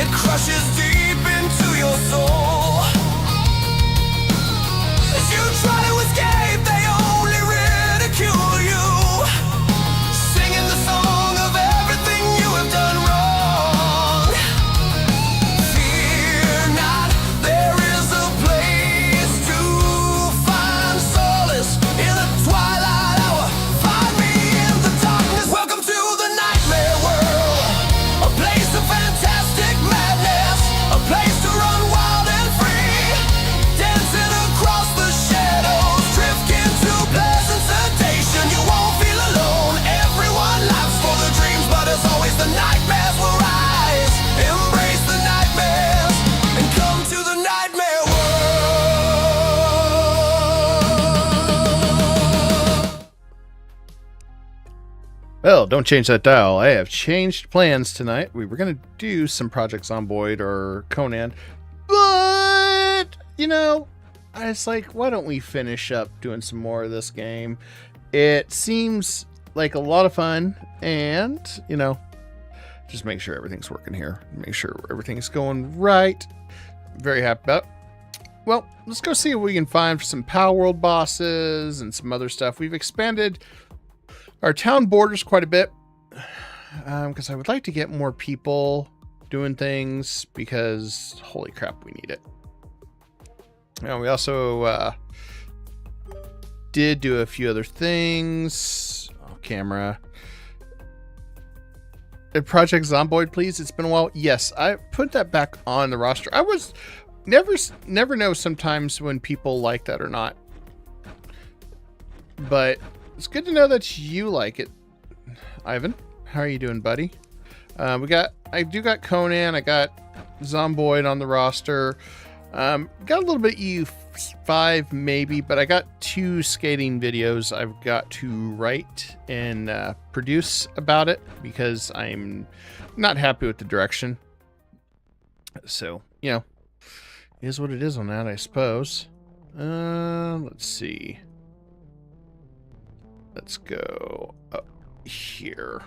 It crushes deep into your soul. As you try to escape, they only ridicule you, singing the song of everything you have done wrong. Fear not, there is a place to find solace in the twilight hour. Find me in the darkness. Welcome to the nightmare world, a place of fantastic madness, a place to run wild and free, dancing across the shadows, drift into pleasant sedation. You won't feel alone, everyone laughs for the dreams, but as always the nightmares will rise. Embrace the nightmares and come to the nightmare world. Well, don't change that dial. I have changed plans tonight. We were going to do some Project Zomboid or Conan, but, you know, I was like, why don't we finish up doing some more of this game? It seems like a lot of fun, and, you know, just make sure everything's working here. Make sure everything's going right. Very happy about it. Well, let's go see what we can find for some Palworld bosses and some other stuff. We've expanded our town borders quite a bit, because I would like to get more people doing things, because holy crap, we need it. And we also did do a few other things off camera. Project Zomboid, please. It's been a while. Yes, I put that back on the roster. I was never know sometimes when people like that or not, but it's good to know that you like it. Ivan, how are you doing, buddy? I do got Conan. I got Zomboid on the roster. Got a little bit EU5 maybe, but I got 2 skating videos I've got to write and produce about it, because I'm not happy with the direction. So, you know, it is what it is on that, I suppose. Let's see. Let's go up here.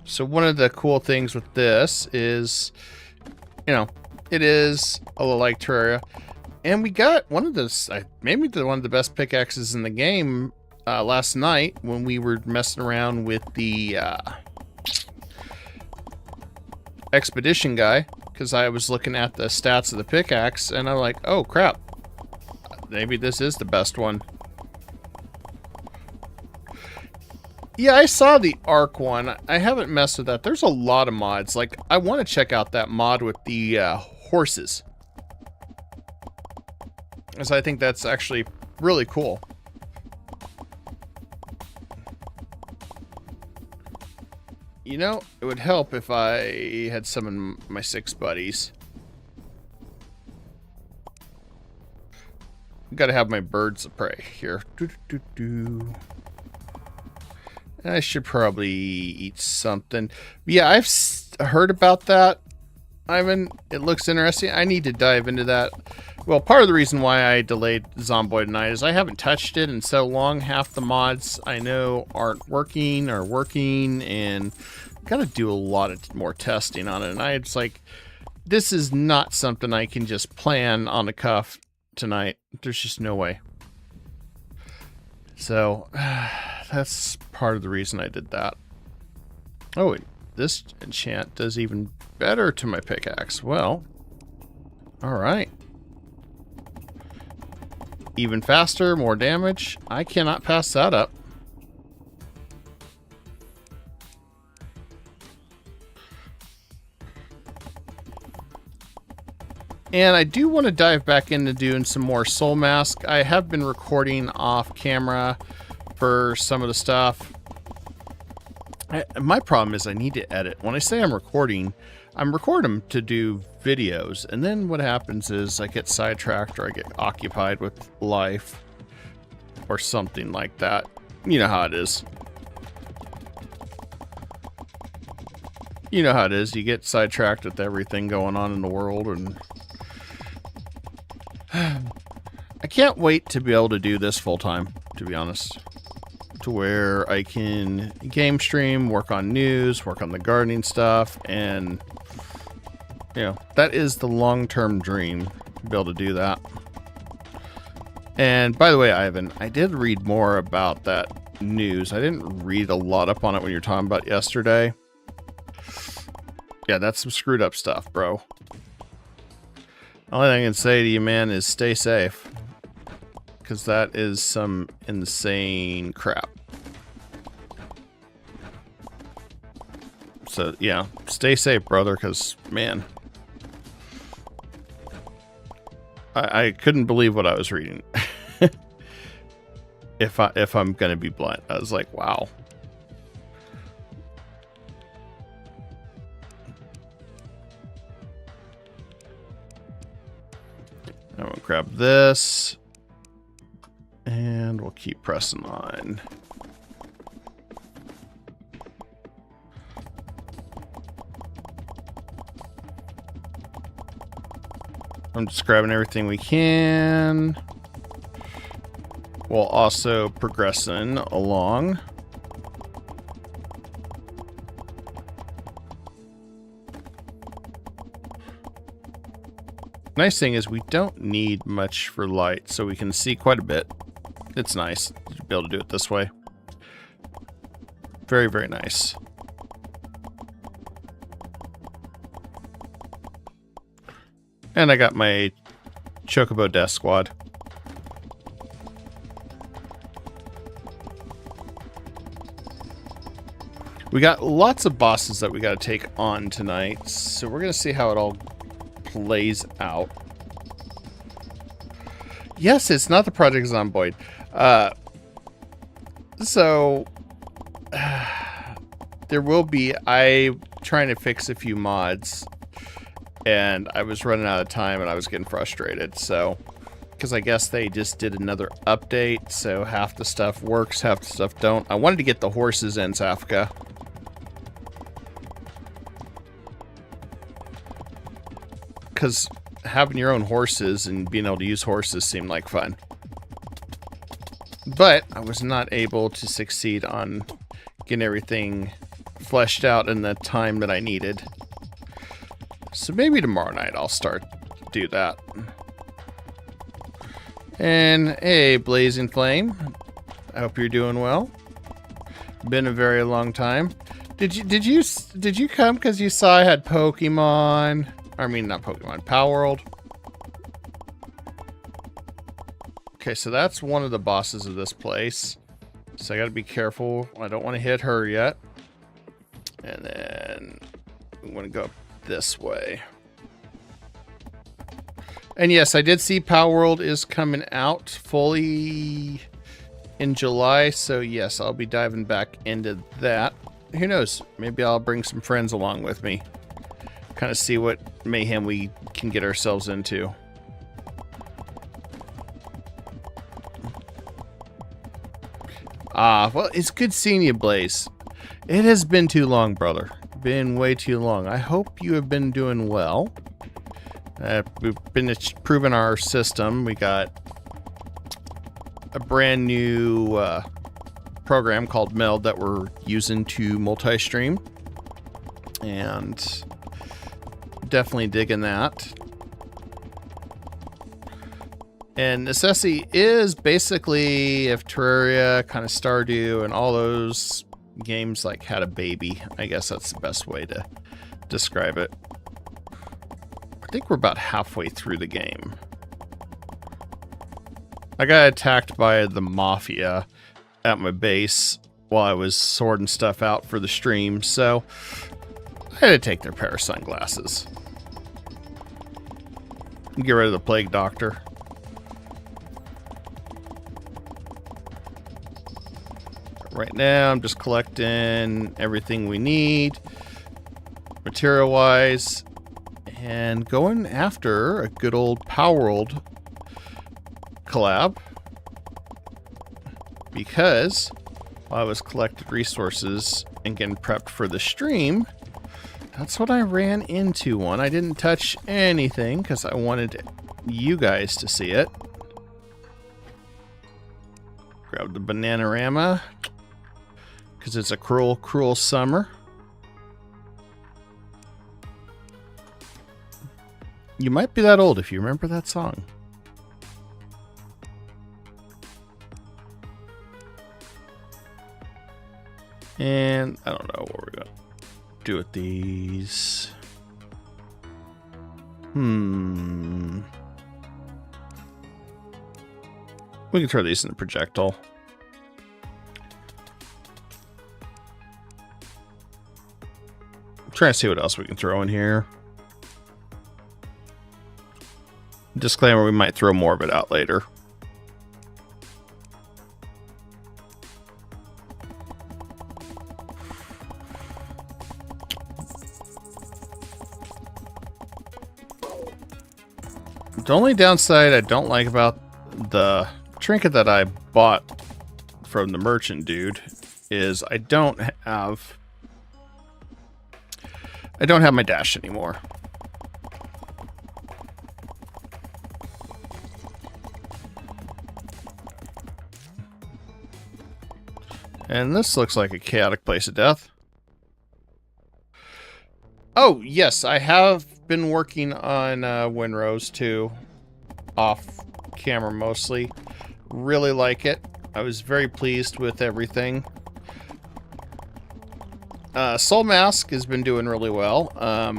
So one of the cool things with this is, you know, it is a little like Terraria, and we got one of the maybe one of the best pickaxes in the game last night when we were messing around with the expedition guy, because I was looking at the stats of the pickaxe and I'm like, oh crap, maybe this is the best one. Yeah, I saw the Arc one. I haven't messed with that. There's a lot of mods. Like, I want to check out that mod with the horses, because I think that's actually really cool. You know, it would help if I had summoned my 6 buddies. Got to have my birds of prey here. I should probably eat something. Yeah, I've heard about that, Ivan. It looks interesting. I need to dive into that. Well, part of the reason why I delayed Zomboid tonight is I haven't touched it in so long. Half the mods I know aren't working or working, and got to do a lot of more testing on it. And I just like, this is not something I can just plan on the cuff tonight. There's just no way. So that's part of the reason I did that. Oh, and this enchant does even better to my pickaxe. Well, all right. Even faster, more damage. I cannot pass that up. And I do want to dive back into doing some more Soul Mask. I have been recording off camera for some of the stuff. My problem is I need to edit. When I say I'm recording them to do videos, and then what happens is I get sidetracked or I get occupied with life or something like that. You know how it is. You know how it is. You get sidetracked with everything going on in the world, and I can't wait to be able to do this full time, to be honest. to where I can game stream, work on news, work on the gardening stuff, and you know, that is the long-term dream, to be able to do that. And by the way, Ivan, I did read more about that news. I didn't read a lot up on it when you were talking about yesterday. Yeah, that's some screwed up stuff, bro. Only thing I can say to you, man, is stay safe. Because that is some insane crap. So, yeah, stay safe, brother, because, man, I couldn't believe what I was reading. If I'm going to be blunt, I was like, wow. I'm going to grab this. And we'll keep pressing on. I'm just grabbing everything we can, while also progressing along. Nice thing is we don't need much for light, so we can see quite a bit. It's nice to be able to do it this way. Very, very nice. And I got my Chocobo Death Squad. We got lots of bosses that we got to take on tonight, so we're going to see how it all plays out. Yes, it's not the Project Zomboid. There will be, I'm trying to fix a few mods, and I was running out of time and I was getting frustrated, so, because I guess they just did another update, so half the stuff works, half the stuff don't. I wanted to get the horses in, Safka. Because having your own horses and being able to use horses seemed like fun. But I was not able to succeed on getting everything fleshed out in the time that I needed. So maybe tomorrow night I'll start to do that. And hey, Blazing Flame, I hope you're doing well. Been a very long time. Did you come because you saw I had Pokemon? I mean, not Pokemon, Palworld. Okay, so that's one of the bosses of this place. So I gotta be careful. I don't want to hit her yet. And then I'm gonna go up this way. And yes, I did see Palworld is coming out fully in July. So yes, I'll be diving back into that. Who knows? Maybe I'll bring some friends along with me. Kind of see what mayhem we can get ourselves into. Ah, well, it's good seeing you, Blaze. It has been too long, brother. Been way too long. I hope you have been doing well. We've been improving our system. We got a brand new program called Meld that we're using to multi-stream. And definitely digging that. And Necesse is basically if Terraria, kind of Stardew, and all those games like had a baby. I guess that's the best way to describe it. I think we're about halfway through the game. I got attacked by the Mafia at my base while I was sorting stuff out for the stream, so I had to take their pair of sunglasses. Get rid of the Plague Doctor. Right now, I'm just collecting everything we need, material-wise, and going after a good old Palworld collab. Because while I was collecting resources and getting prepped for the stream, that's what I ran into one. I didn't touch anything because I wanted you guys to see it. Grab the Bananarama. because it's a cruel, cruel summer. You might be that old if you remember that song. And I don't know what we're going to do with these. We can throw these in the projectile. I'm trying to see what else we can throw in here. Disclaimer, we might throw more of it out later. The only downside I don't like about the trinket that I bought from the merchant dude is I don't have my dash anymore. And this looks like a chaotic place of death. Oh, yes, I have been working on Windrose too, off camera mostly. Really like it. I was very pleased with everything. Soul Mask has been doing really well. I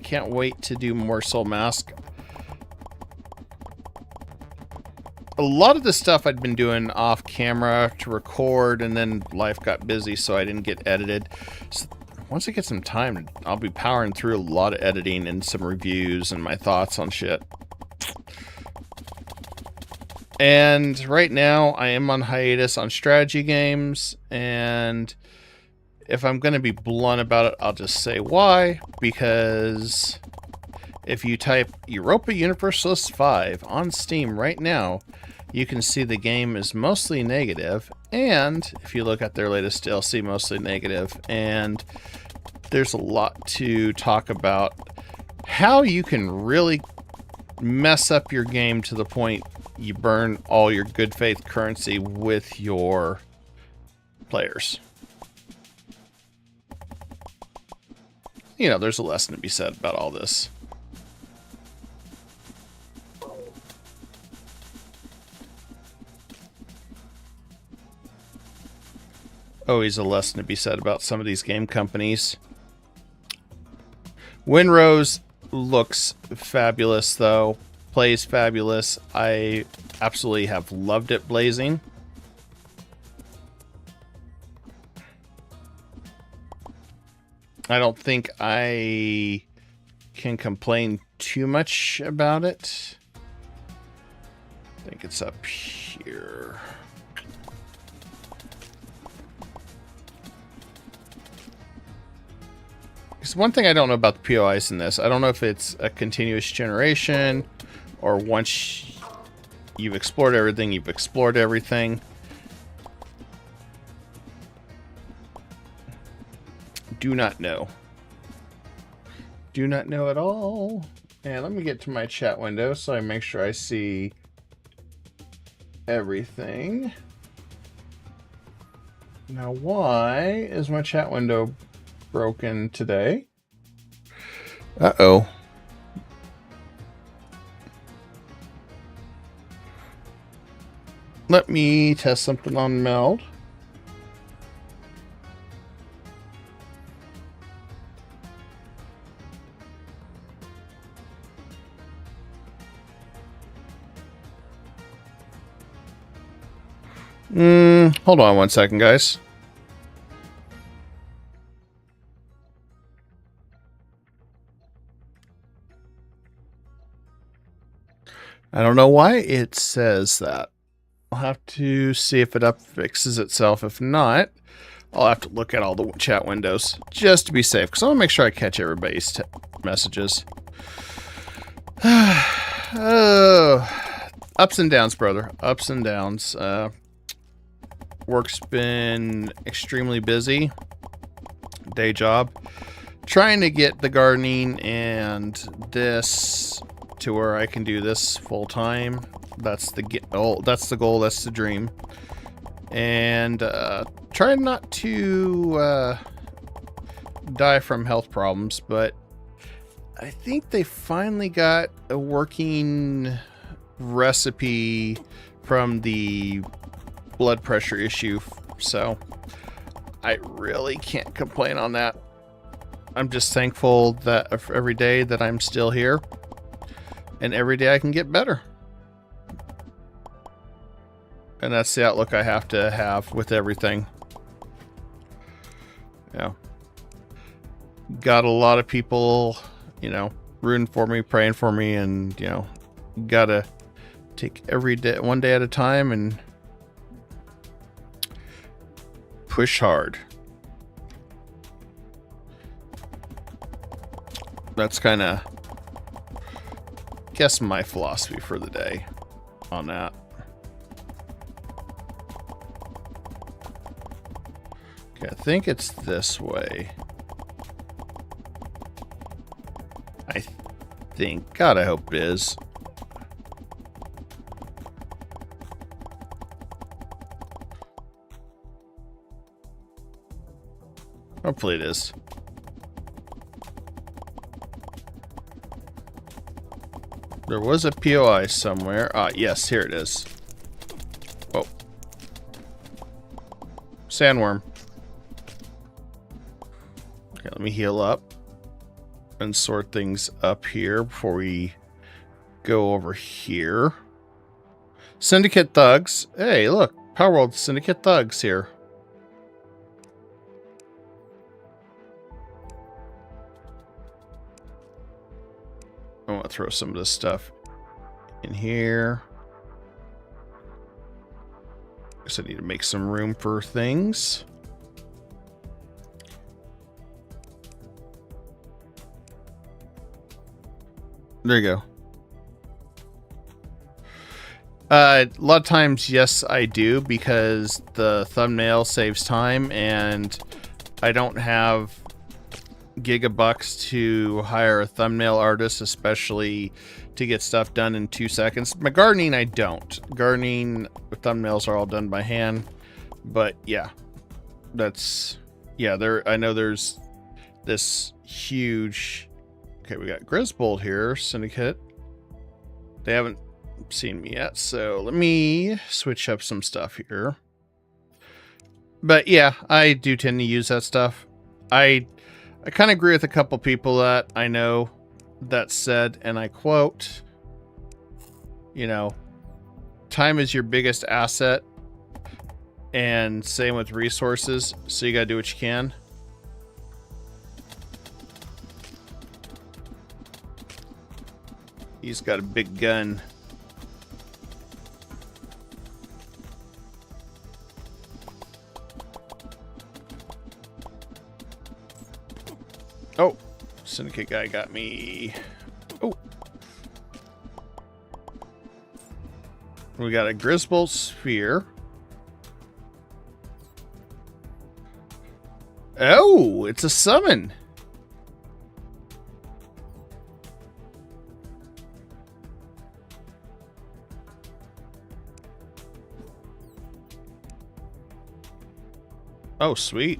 can't wait to do more Soul Mask. A lot of the stuff I'd been doing off camera to record, and then life got busy, so I didn't get edited. So once I get some time, I'll be powering through a lot of editing and some reviews and my thoughts on shit. And right now, I am on hiatus on strategy games, and if I'm going to be blunt about it, I'll just say why. Because if you type Europa Universalis 5 on Steam right now, you can see the game is mostly negative, and if you look at their latest DLC, mostly negative, and there's a lot to talk about how you can really mess up your game to the point you burn all your good faith currency with your players. You know, there's a lesson to be said about all this. Always a lesson to be said about some of these game companies. Windrose looks fabulous, though. Plays fabulous. I absolutely have loved it blazing. I don't think I can complain too much about it. I think it's up here. Because one thing I don't know about the POIs in this, I don't know if it's a continuous generation or once you've explored everything, you've explored everything. Do not know. Do not know at all. And let me get to my chat window so I make sure I see everything. Now, why is my chat window broken today? Uh-oh. Let me test something on Meld. Hold on one second, guys. I don't know why it says that. I'll have to see if it fixes itself. If not, I'll have to look at all the chat windows just to be safe, because I want to make sure I catch everybody's messages. Oh, ups and downs, brother. Ups and downs. Work's been extremely busy. Day job. Trying to get the gardening and this to where I can do this full time. That's the goal. That's the dream. And try not to die from health problems, but I think they finally got a working recipe from the blood pressure issue, so I really can't complain on that. I'm just thankful that every day that I'm still here, and every day I can get better. And that's the outlook I have to have with everything. Yeah. Got a lot of people, you know, rooting for me, praying for me, and, you know, gotta take every day, one day at a time, and push hard. That's kind of, guess, my philosophy for the day on that. Okay, I think it's this way. I think. God, I hope it is. Hopefully it is. There was a POI somewhere. Ah, yes, here it is. Oh. Sandworm. Okay, let me heal up and sort things up here before we go over here. Syndicate thugs. Hey, look. Palworld Syndicate thugs here. I want to throw some of this stuff in here. Guess I need to make some room for things. There you go. A lot of times, yes, I do, because the thumbnail saves time, and I don't have gigabucks to hire a thumbnail artist, especially to get stuff done in 2 seconds. My gardening, I don't. Gardening thumbnails are all done by hand, but yeah, that's, yeah, there, I know there's this huge, okay, we got Grisbold here, Syndicate. They haven't seen me yet, so let me switch up some stuff here. But yeah, I do tend to use that stuff. I kind of agree with a couple people that I know that said, and I quote, you know, time is your biggest asset, and same with resources, so you gotta do what you can. He's got a big gun. Oh, Syndicate guy got me. Oh. We got a Grisbold sphere. Oh, it's a summon. Oh, sweet.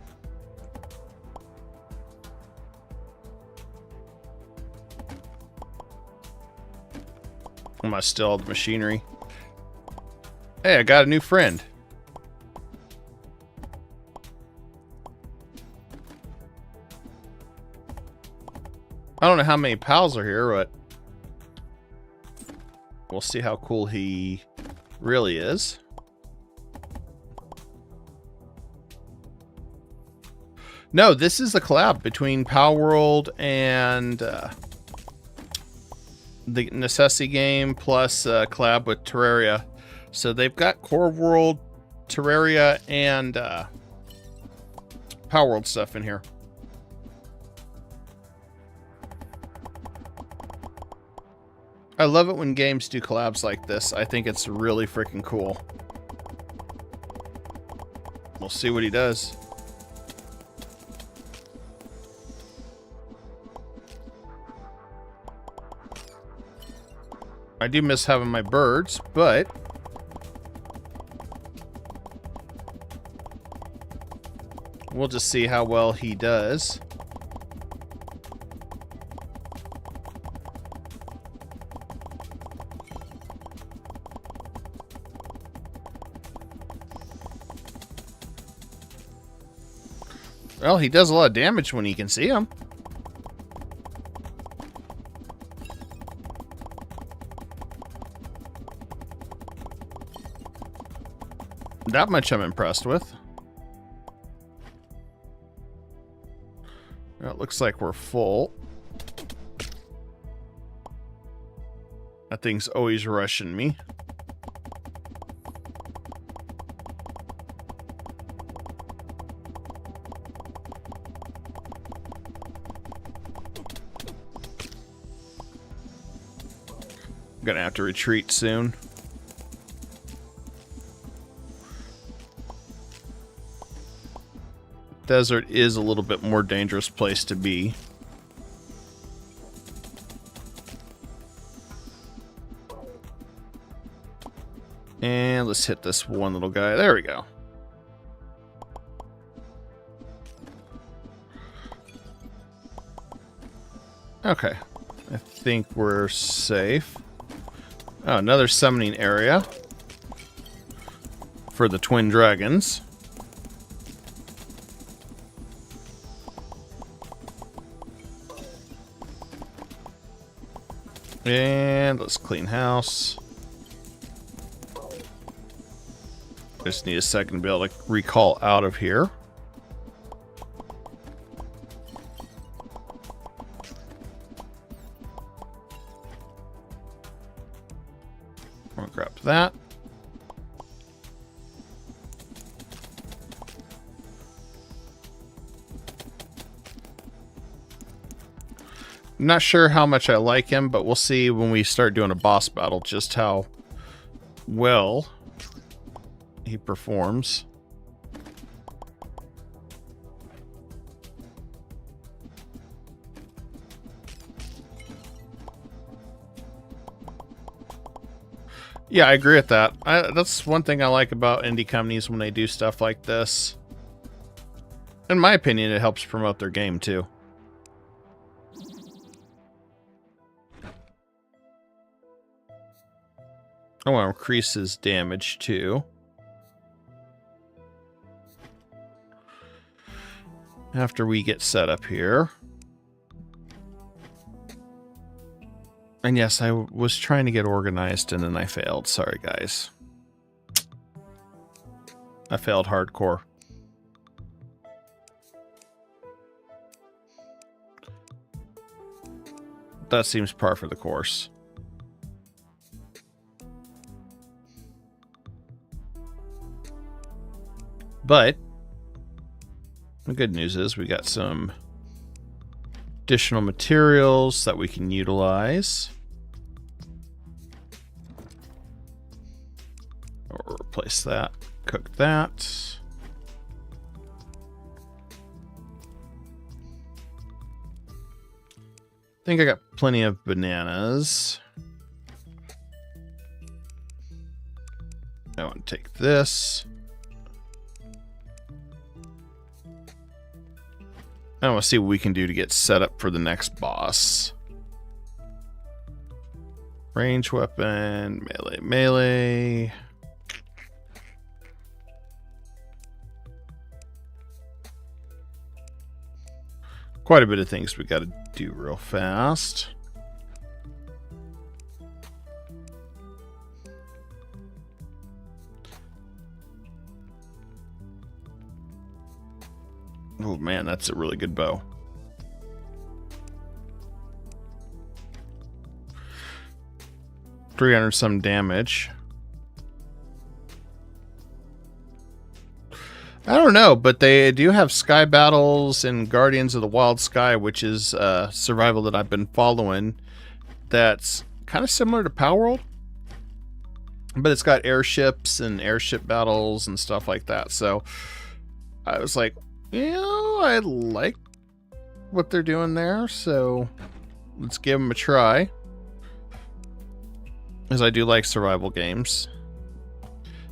I'm gonna steal all the machinery. Hey, I got a new friend. I don't know how many pals are here, but we'll see how cool he really is. No, this is a collab between Palworld and the Necesse game, plus a collab with Terraria. So they've got Core World, Terraria, and Palworld stuff in here. I love it when games do collabs like this. I think it's really freaking cool. We'll see what he does. I do miss having my birds, but We'll just see how well he does. Well, he does a lot of damage when he can see him. That much I'm impressed with. Well, it looks like we're full. That thing's always rushing me. I'm gonna have to retreat soon. Desert is a little bit more dangerous place to be. And let's hit this one little guy. There we go. Okay. I think we're safe. Oh, another summoning area for the twin dragons. And let's clean house. Just need a second to be able to recall out of here. I'll grab that. I'm not sure how much I like him, but we'll see when we start doing a boss battle just how well he performs. Yeah, I agree with that. That's one thing I like about indie companies when they do stuff like this. In my opinion, it helps promote their game too. I want to increase his damage too. After we get set up here. And yes, I was trying to get organized and then I failed. Sorry, guys. I failed hardcore. That seems par for the course. But the good news is we got some additional materials that we can utilize. Or replace that, cook that. I think I got plenty of bananas. I want to take this. I want to see what we can do to get set up for the next boss. Range weapon, melee, melee. Quite a bit of things we got to do real fast. Oh man, that's a really good bow. $300 some damage. I don't know, but they do have Sky Battles and Guardians of the Wild Sky, which is survival that I've been following. That's kind of similar to Palworld, but it's got airships and airship battles and stuff like that. So I was like, you know, I like what they're doing there, so let's give them a try. As I do like survival games.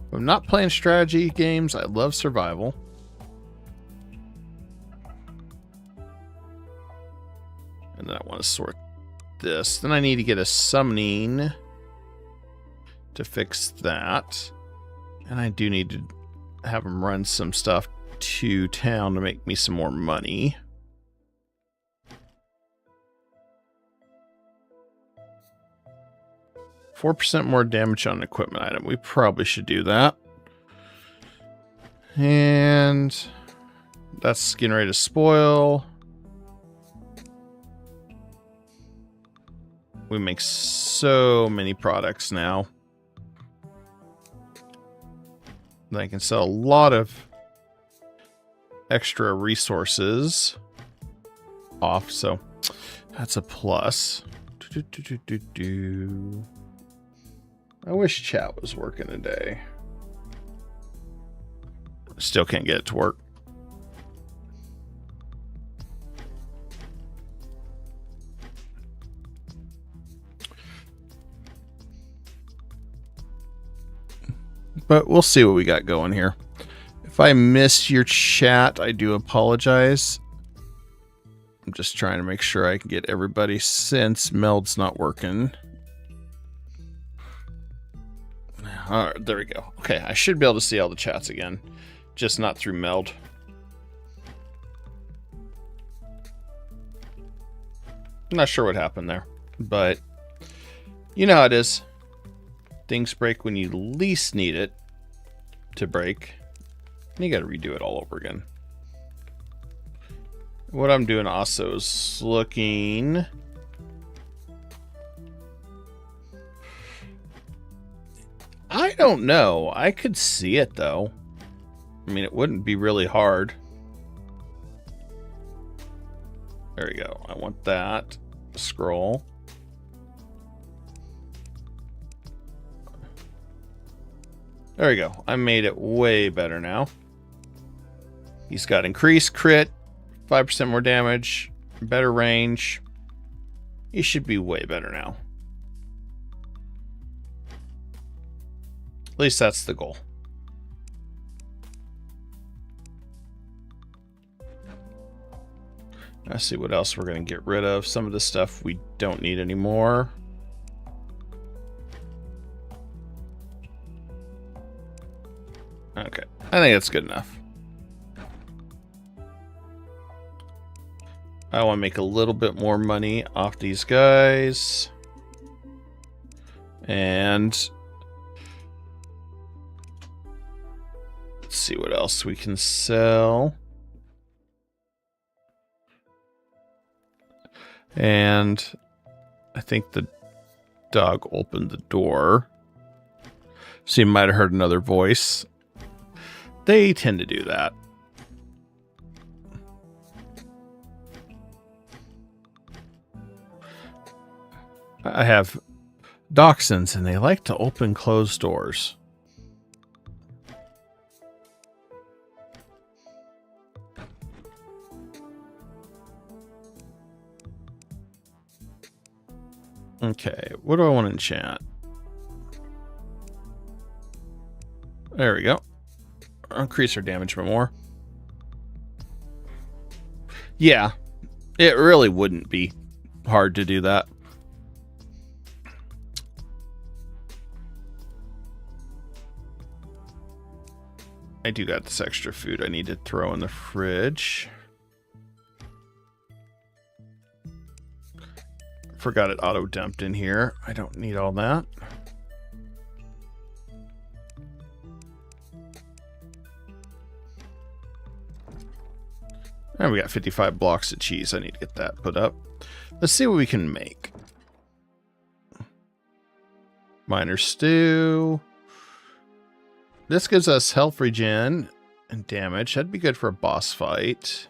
If I'm not playing strategy games, I love survival. And then I want to sort this. Then I need to get a summoning to fix that. And I do need to have them run some stuff to town to make me some more money. %4 more damage on an equipment item. We probably should do that. And that's getting ready to spoil. We make so many products now. I can sell a lot of extra resources off, so that's a plus. I wish chat was working today. Still can't get it to work. But we'll see what we got going here. If I missed your chat, I do apologize. I'm just trying to make sure I can get everybody since Meld's not working. All right, there we go. Okay, I should be able to see all the chats again, just not through Meld. I'm not sure what happened there, but you know how it is. Things break when you least need it to break. And you got to redo it all over again. What I'm doing also is looking. I don't know. I could see it though. I mean, it wouldn't be really hard. There we go. I want that. Scroll. There we go. I made it way better now. He's got increased crit, 5% more damage, better range. He should be way better now. At least that's the goal. Let's see what else we're going to get rid of. Some of the stuff we don't need anymore. Okay, I think that's good enough. I want to make a little bit more money off these guys. And let's see what else we can sell. And I think the dog opened the door. So you might have heard another voice. They tend to do that. I have dachshunds and they like to open closed doors. Okay, what do I want to enchant? There we go. Increase our damage by more. Yeah, it really wouldn't be hard to do that. I do got this extra food I need to throw in the fridge. Forgot it auto dumped in here. I don't need all that. And we got 55 blocks of cheese. I need to get that put up. Let's see what we can make. Miner stew. This gives us health regen and damage. That'd be good for a boss fight.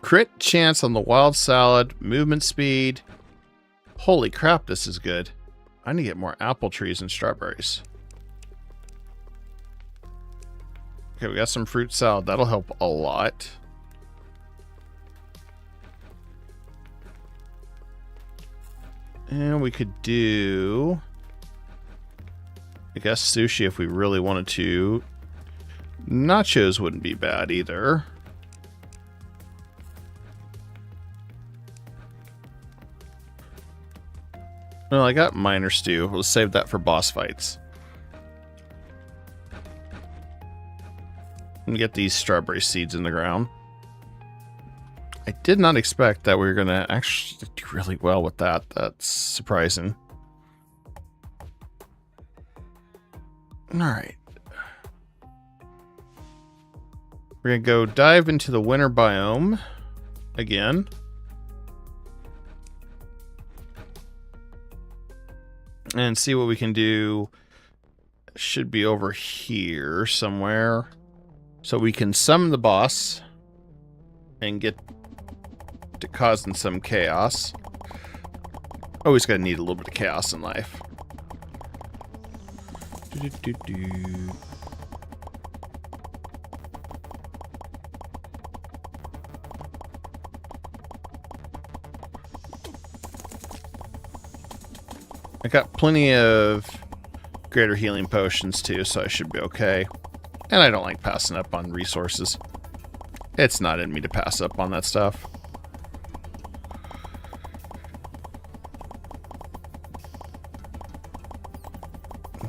Crit chance on the wild salad. Movement speed. Holy crap, this is good. I need to get more apple trees and strawberries. Okay, we got some fruit salad. That'll help a lot. And we could do, I guess, sushi if we really wanted to. Nachos wouldn't be bad either. Well, I got minor stew. We'll save that for boss fights. And get these strawberry seeds in the ground. I did not expect that we were going to actually do really well with that. That's surprising. Alright. We're going to go dive into the winter biome again. And see what we can do. Should be over here somewhere. So we can summon the boss and get to causing some chaos. Always gotta need a little bit of chaos in life. I got plenty of greater healing potions too, so I should be okay. And I don't like passing up on resources. It's not in me to pass up on that stuff.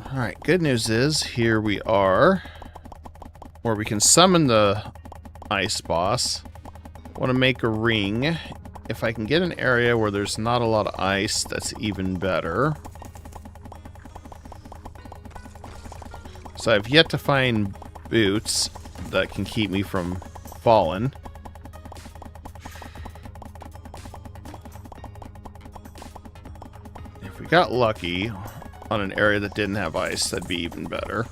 Alright, good news is, here we are, where we can summon the ice boss. Want to make a ring. If I can get an area where there's not a lot of ice, that's even better. So I've yet to find boots that can keep me from falling. If we got lucky on an area that didn't have ice, that'd be even better.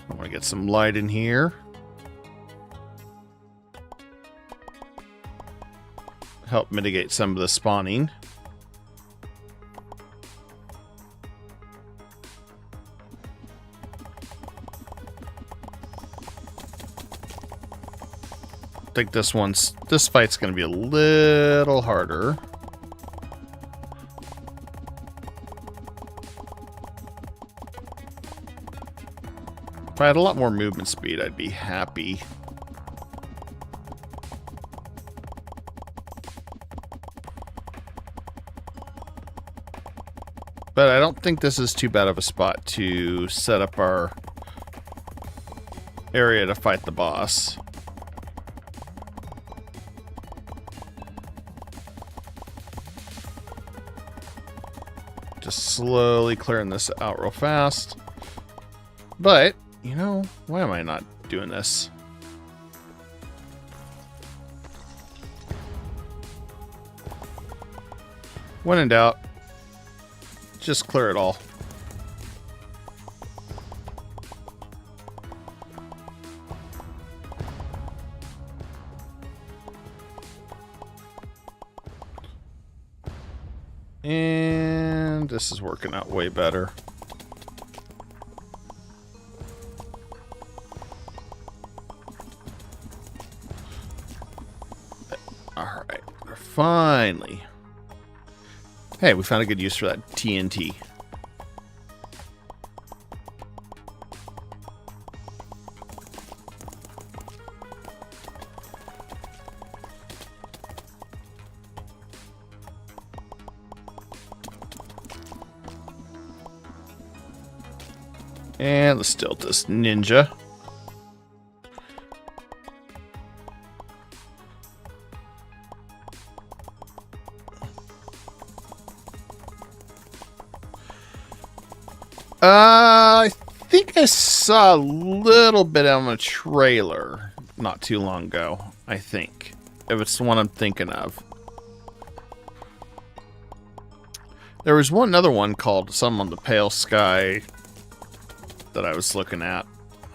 I want to get some light in here. Help mitigate some of the spawning. I think this fight's going to be a little harder. If I had a lot more movement speed, I'd be happy. But I don't think this is too bad of a spot to set up our area to fight the boss. Just slowly clearing this out real fast. But, you know, why am I not doing this? When in doubt, just clear it all. And this is working out way better. Alright, finally. Hey, we found a good use for that TNT. And let's stilt this ninja. I think I saw a little bit on a trailer not too long ago, I think. If it's the one I'm thinking of. There was one other one called Some on the Pale Sky that I was looking at.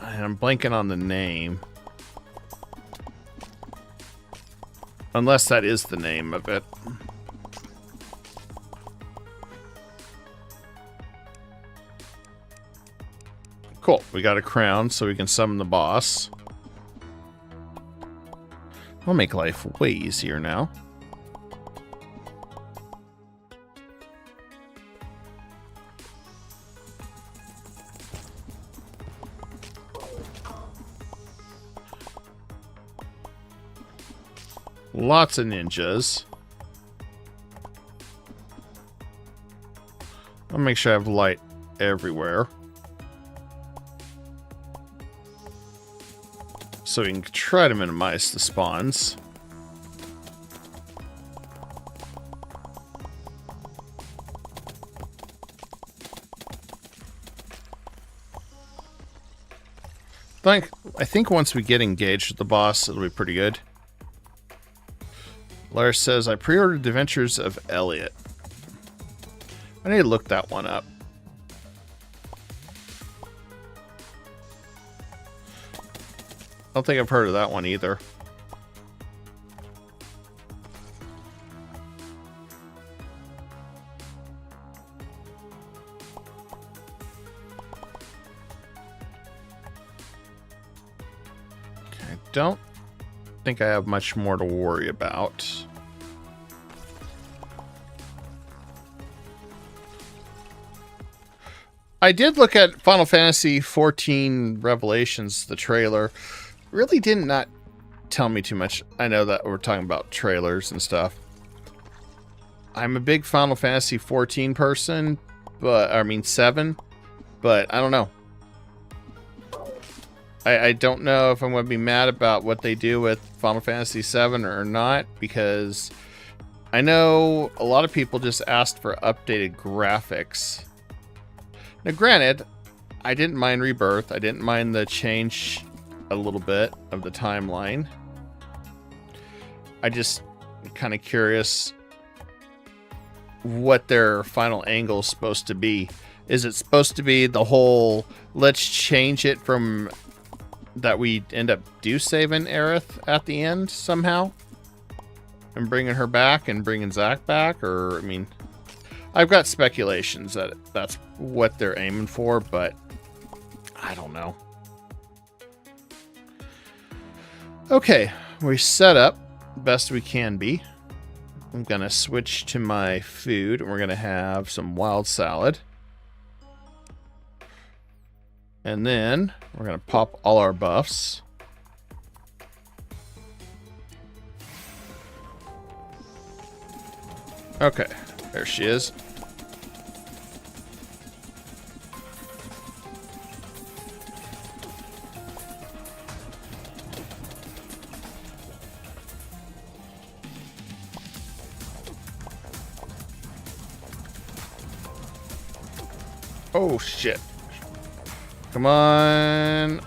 And I'm blanking on the name. Unless that is the name of it. Cool. We got a crown so we can summon the boss. I'll make life way easier now. Lots of ninjas. I'll make sure I have light everywhere. So we can try to minimize the spawns. I think once we get engaged with the boss, it'll be pretty good. Lars says, I pre-ordered The Adventures of Elliot. I need to look that one up. I don't think I've heard of that one either. Okay, I don't think I have much more to worry about. I did look at Final Fantasy XIV Revelations, the trailer. Really did not tell me too much. I know that we're talking about trailers and stuff. I'm a big Final Fantasy XIV person, but I mean 7, but I don't know. I don't know if I'm going to be mad about what they do with Final Fantasy VII or not, because I know a lot of people just asked for updated graphics. Now, granted, I didn't mind Rebirth. I didn't mind the change a little bit of the timeline. I just kind of curious what their final angle is supposed to be. Is it supposed to be the whole, let's change it from that we end up saving Aerith at the end somehow? And bringing her back and bringing Zack back? Or, I mean, I've got speculations that that's what they're aiming for, but I don't know. Okay, we set up best we can be. I'm gonna switch to my food, and we're gonna have some wild salad. And then we're gonna pop all our buffs. Okay, there she is. Oh, shit. Come on.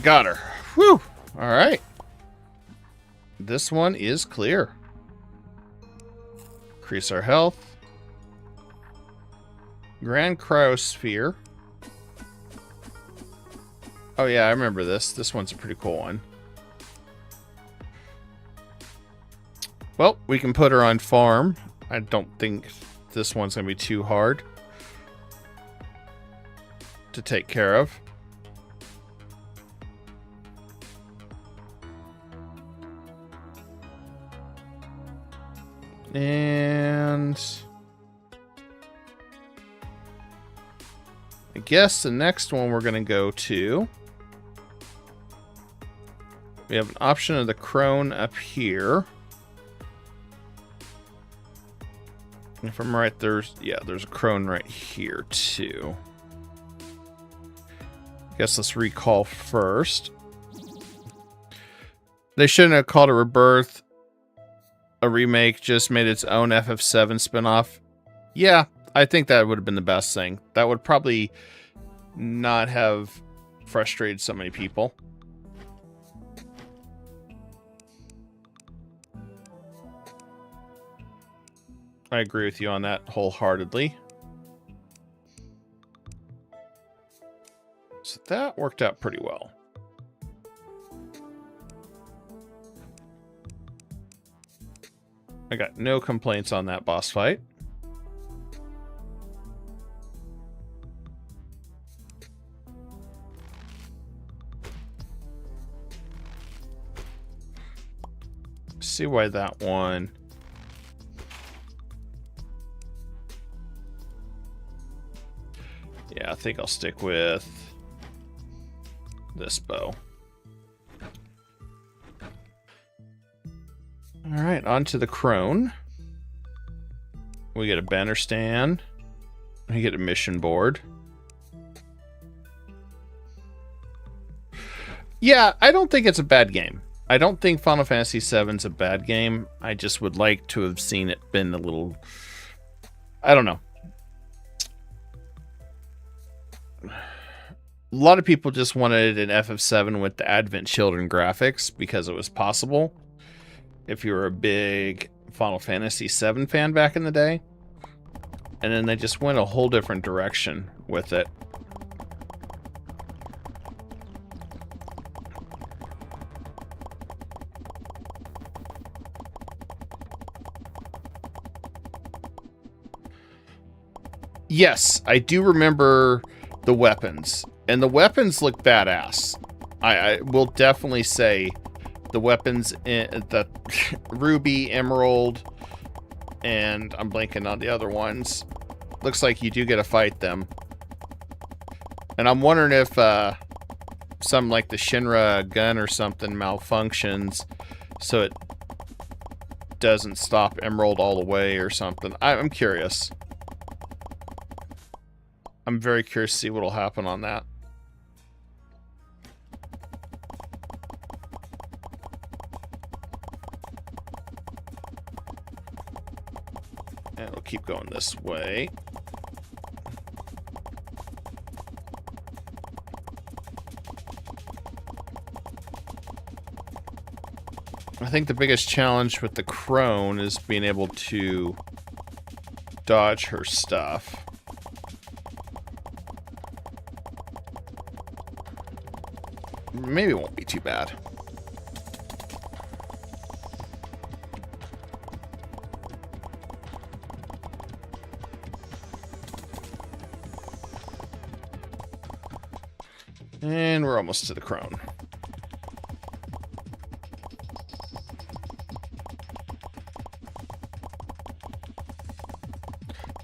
Got her. Whew. All right. This one is clear. Increase our health. Grand Cryosphere. Oh, yeah, I remember this. This one's a pretty cool one. Well, we can put her on farm. I don't think this one's going to be too hard to take care of. And I guess the next one we're going to go to, we have an option of the crone up here. If I'm right, there's a crone right here too. Guess let's recall first. They shouldn't have called it Rebirth. A remake, just made its own FF7 spinoff. Yeah, I think that would have been the best thing. That would probably not have frustrated so many people. I agree with you on that wholeheartedly. So that worked out pretty well. I got no complaints on that boss fight. See why that one. Yeah, I think I'll stick with this bow. All right, on to the crone. We get a banner stand. We get a mission board. Yeah, I don't think it's a bad game. I don't think Final Fantasy VII's a bad game. I just would like to have seen it been a little... I don't know. A lot of people just wanted an FF7 with the Advent Children graphics because it was possible. If you were a big Final Fantasy VII fan back in the day. And then they just went a whole different direction with it. Yes, I do remember the weapons. And the weapons look badass. I will definitely say the weapons in the Ruby, Emerald, and I'm blanking on the other ones. Looks like you do get to fight them. And I'm wondering if some like the Shinra gun or something malfunctions so it doesn't stop Emerald all the way or something. I'm curious. I'm very curious to see what will happen on that. And we'll keep going this way. I think the biggest challenge with the crone is being able to dodge her stuff. Maybe it won't be too bad. And we're almost to the crone.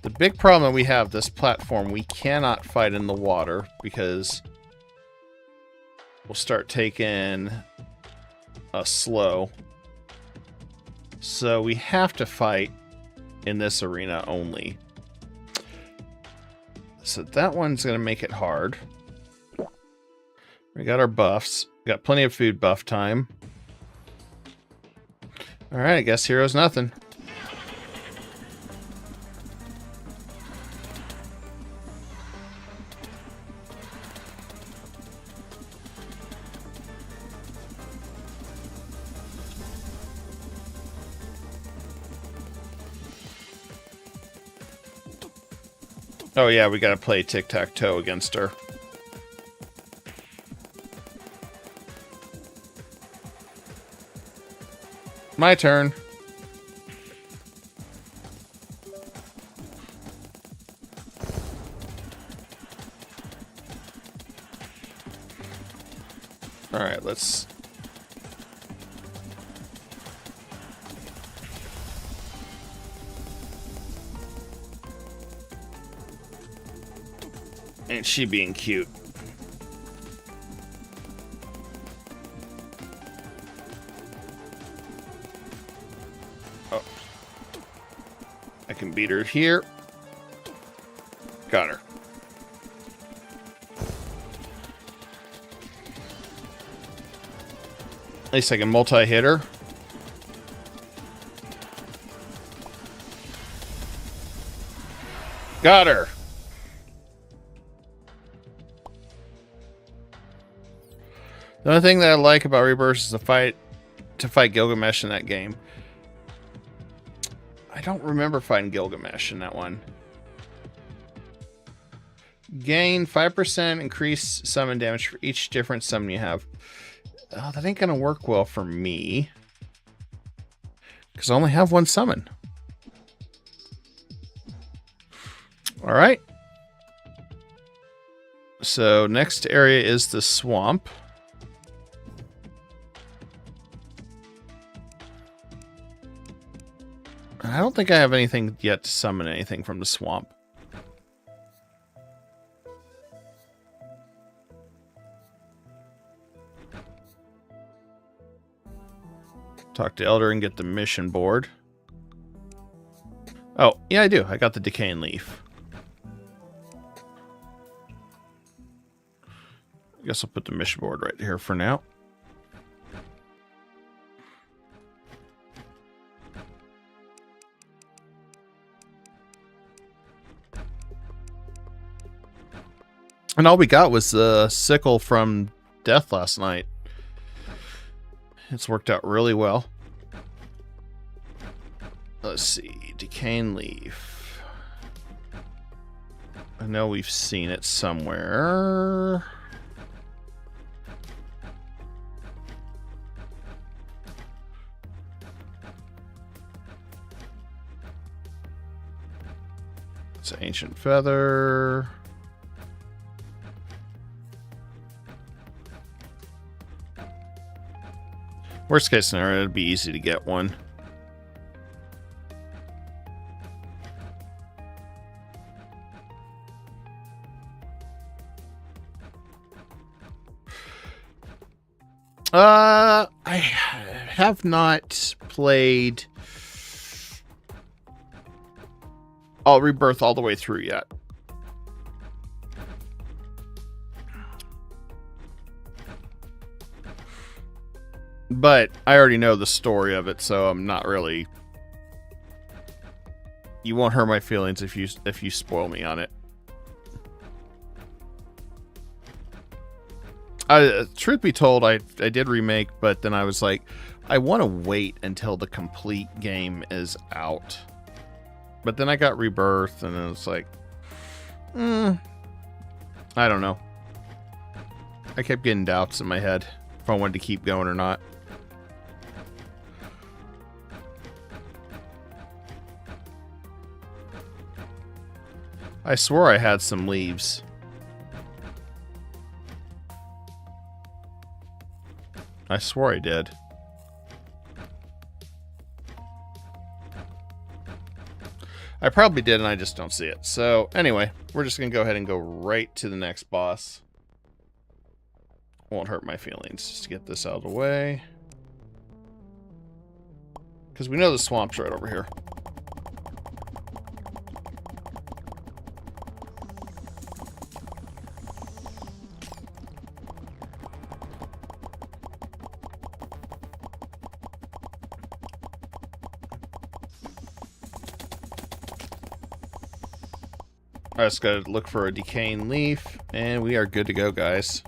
The big problem that we have, this platform, we cannot fight in the water because we'll start taking a slow. So we have to fight in this arena only. So that one's going to make it hard. We got our buffs. We got plenty of food buff time. Alright, I guess hero's nothing. Oh yeah, we gotta play tic-tac-toe against her. My turn. Alright, let's... Ain't she being cute? Oh. I can beat her here. Got her. At least I can multi-hit her. Got her. The only thing that I like about Rebirth is to fight Gilgamesh in that game. I don't remember fighting Gilgamesh in that one. Gain 5% increase summon damage for each different summon you have. Oh, that ain't gonna work well for me. Because I only have one summon. Alright. So next area is the swamp. I don't think I have anything yet to summon anything from the swamp. Talk to Elder and get the mission board. Oh, yeah, I do. I got the decaying leaf. I guess I'll put the mission board right here for now. And all we got was the sickle from death last night. It's worked out really well. Let's see. Decaying leaf. I know we've seen it somewhere. It's an ancient feather. Worst case scenario, it'd be easy to get one. I have not played Rebirth all the way through yet. But I already know the story of it, so I'm not really... You won't hurt my feelings if you spoil me on it. Truth be told, I did remake, but then I was like, I want to wait until the complete game is out. But then I got Rebirth, and it was like, I don't know. I kept getting doubts in my head if I wanted to keep going or not. I swore I had some leaves. I swore I did. I probably did, and I just don't see it. So, anyway, we're just going to go ahead and go right to the next boss. Won't hurt my feelings. Just to get this out of the way. Because we know the swamp's right over here. I just gotta look for a decaying leaf, and we are good to go, guys.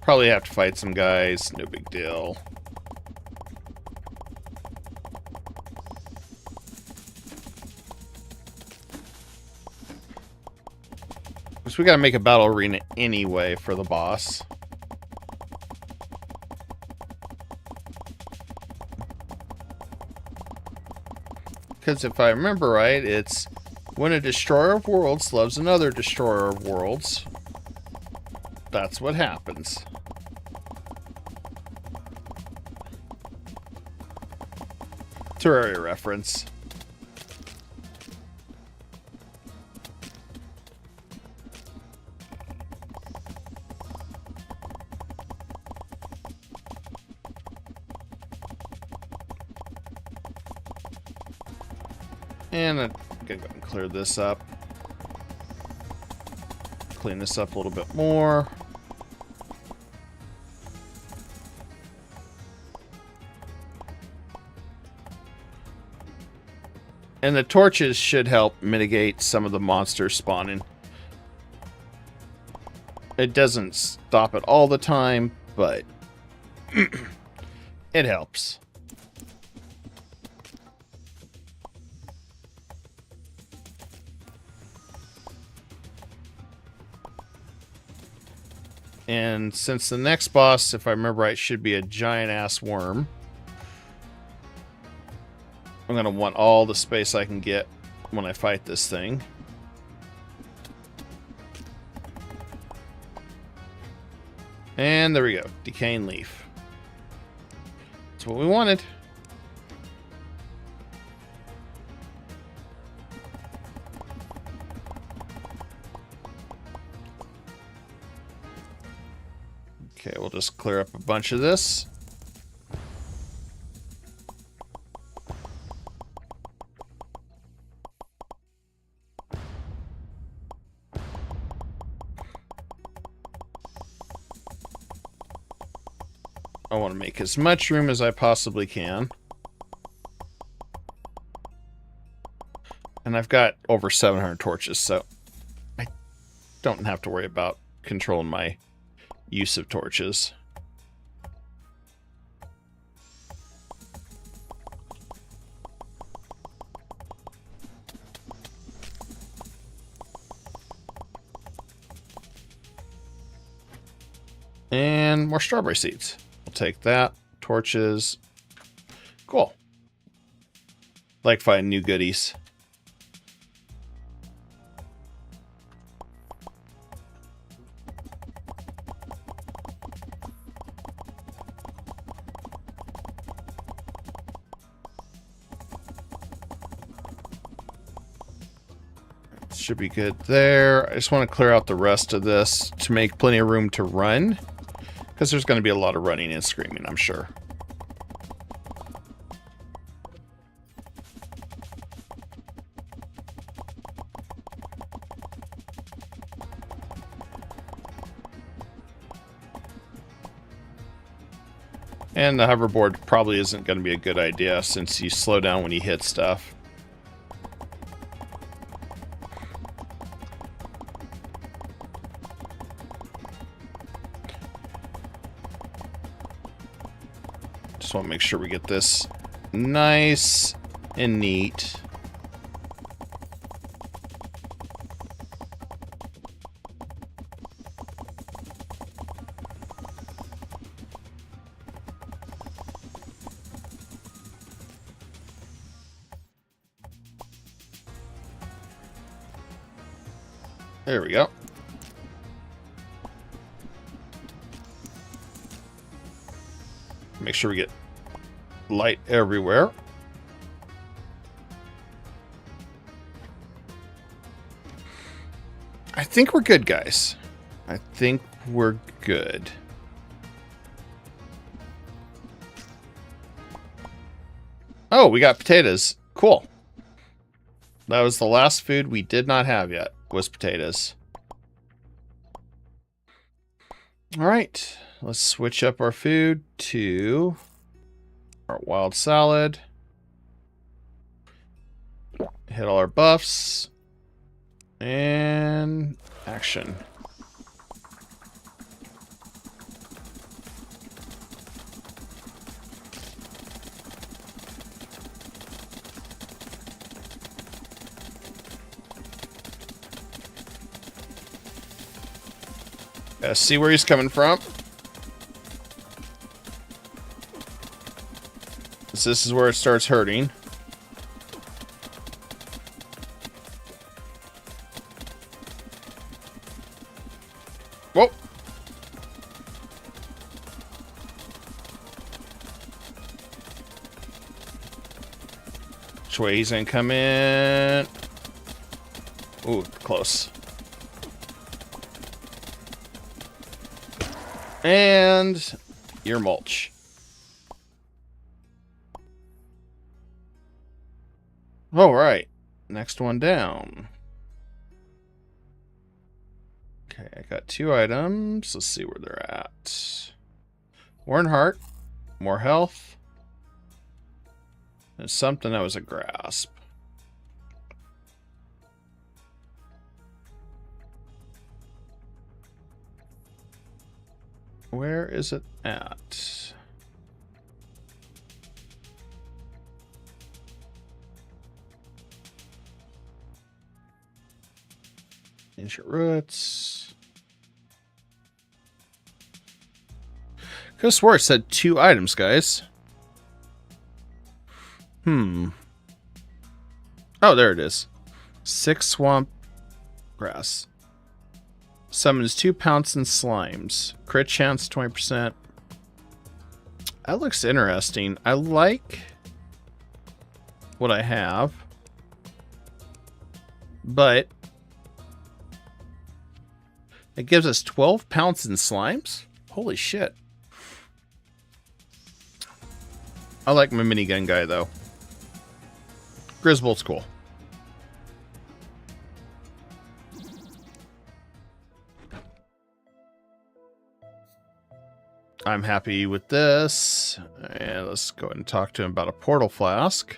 Probably have to fight some guys, no big deal. We gotta make a battle arena anyway for the boss. Because if I remember right, it's when a destroyer of worlds loves another destroyer of worlds. That's what happens. Terraria reference. And I'm gonna go and clear this up. Clean this up a little bit more. And the torches should help mitigate some of the monsters spawning. It doesn't stop it all the time, but it helps. And since the next boss, if I remember right, should be a giant-ass worm, I'm going to want all the space I can get when I fight this thing. And there we go. Decaying leaf. That's what we wanted. Okay, we'll just clear up a bunch of this. I want to make as much room as I possibly can. And I've got over 700 torches, so I don't have to worry about controlling my use of torches. And more strawberry seeds. We'll take that. Torches. Cool. Like finding new goodies. Should be good there. I just want to clear out the rest of this to make plenty of room to run. Because there's going to be a lot of running and screaming, I'm sure. And the hoverboard probably isn't going to be a good idea since you slow down when you hit stuff. Just want to make sure we get this nice and neat. There we go. Make sure we get light everywhere. I think we're good, guys. I think we're good. Oh, we got potatoes. Cool. That was the last food we did not have yet, was potatoes. All right. Let's switch up our food to our wild salad. Hit all our buffs. And action. See where he's coming from. This is where it starts hurting. Whoa. Which way he's gonna come in? Ooh, close. And your mulch. All right, next one down. Okay, I got 2 items. Let's see where they're at. Worn heart, more health. There's something that was a grasp. Where is it at? Ancient roots. Could have swore it said 2 items, guys. Oh, there it is. 6 swamp grass. Summons 2 pouncing slimes. Crit chance 20%. That looks interesting. I like what I have. But it gives us 12 pouncing slimes? Holy shit. I like my minigun guy, though. Griswold's cool. I'm happy with this. And let's go ahead and talk to him about a portal flask.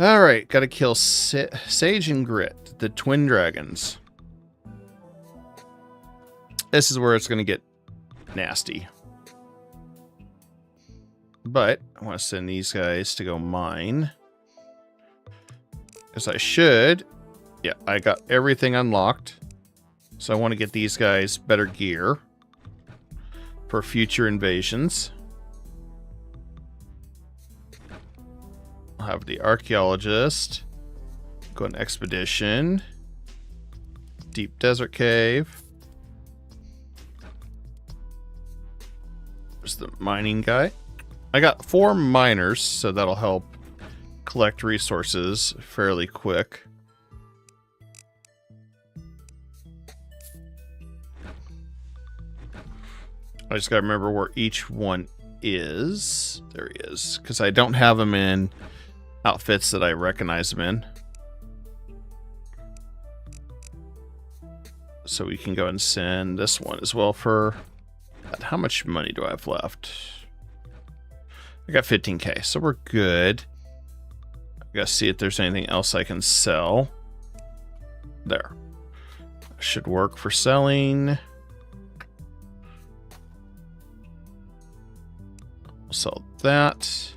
Alright, gotta kill Sage and Grit, the twin dragons. This is where it's gonna get nasty. But I want to send these guys to go mine. As I should. Yeah, I got everything unlocked. So I want to get these guys better gear for future invasions. I'll have the archaeologist go on expedition. Deep desert cave. There's the mining guy. I got 4 miners, so that'll help collect resources fairly quick. I just gotta remember where each one is. There he is. Because I don't have him in outfits that I recognize him in. So we can go and send this one as well for... How much money do I have left? I got 15k, so we're good. I gotta see if there's anything else I can sell. There. Should work for selling. We'll sell that.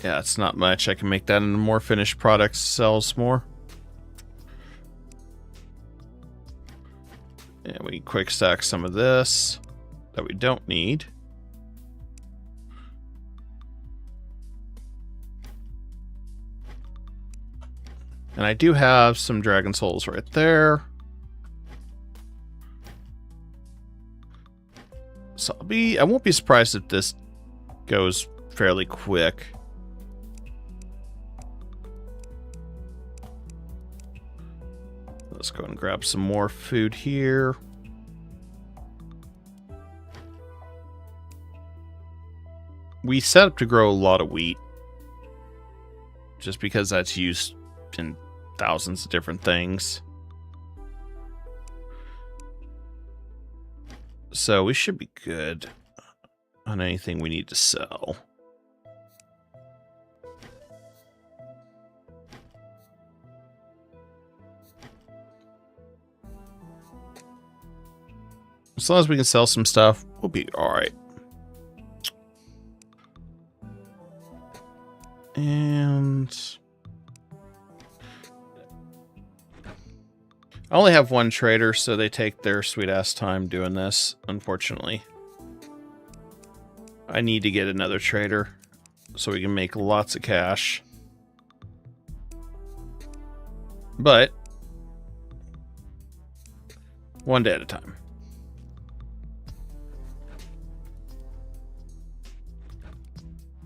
Yeah, it's not much. I can make that into more finished products, sells more. And we can quick stack some of this that we don't need. And I do have some dragon souls right there. So I won't be surprised if this goes fairly quick. Let's go and grab some more food here. We set up to grow a lot of wheat. Just because that's used in thousands of different things. So we should be good on anything we need to sell. As long as we can sell some stuff, we'll be alright. And I only have one trader, so they take their sweet ass time doing this, unfortunately. I need to get another trader so we can make lots of cash. But one day at a time.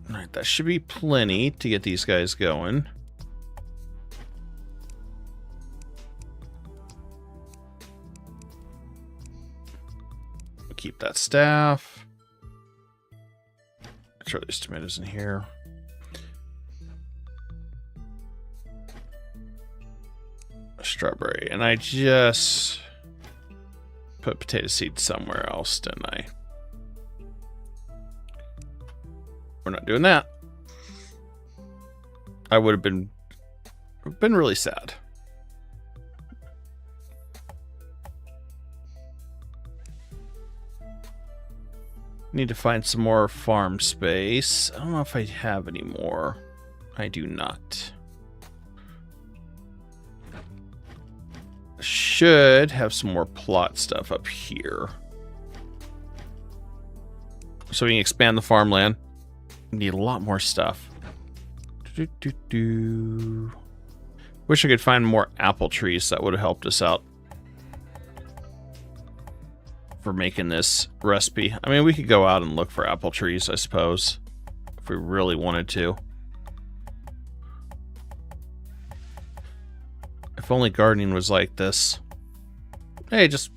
Alright, that should be plenty to get these guys going. We'll keep that staff. Throw these tomatoes in here. A strawberry. And I just put potato seeds somewhere else, didn't I? We're not doing that. I would have been really sad. Need to find some more farm space. I don't know if I have any more. I do not. Should have some more plot stuff up here. So we can expand the farmland. Need a lot more stuff. Wish I could find more apple trees. That would have helped us out for making this recipe. I mean, we could go out and look for apple trees, I suppose, if we really wanted to. If only gardening was like this. Hey, just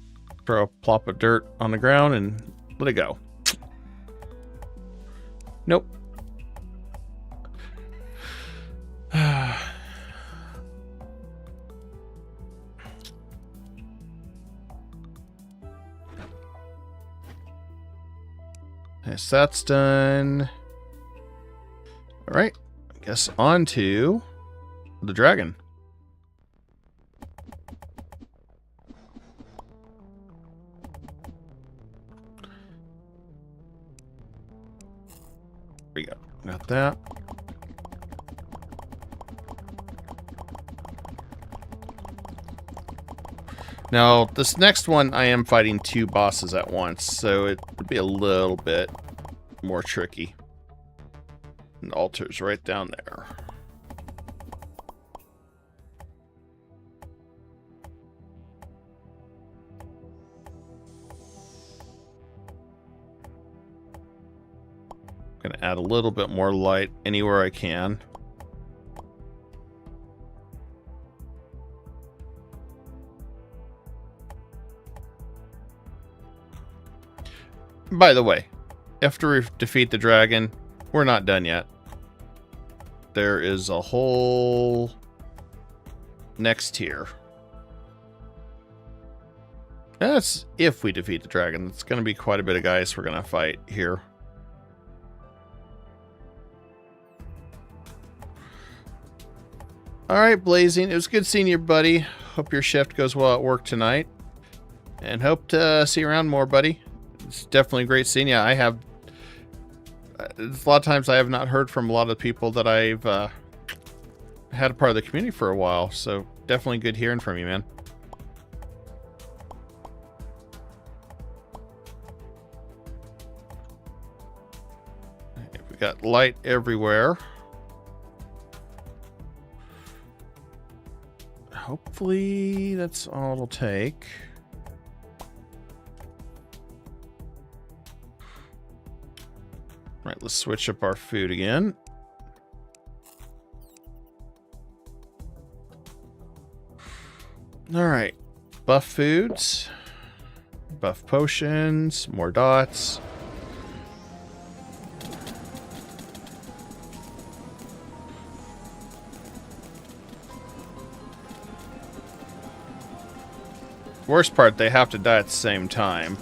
throw a plop of dirt on the ground and let it go. Nope. Yes, that's done. All right, I guess on to the dragon. There we go. Got that. Now, this next one, I am fighting 2 bosses at once, so it would be a little bit more tricky. And the altar's right down there. I'm gonna add a little bit more light anywhere I can. By the way, after we defeat the dragon, we're not done yet. There is a whole next tier. That's if we defeat the dragon. It's going to be quite a bit of guys we're going to fight here. Alright, Blazing. It was good seeing you, buddy. Hope your shift goes well at work tonight. And hope to see you around more, buddy. It's definitely great seeing you. I have... a lot of times I have not heard from a lot of the people that I've had a part of the community for a while. So definitely good hearing from you, man. We got light everywhere. Hopefully that's all it'll take. Right, let's switch up our food again. All right, buff foods, buff potions, more dots. Worst part, they have to die at the same time.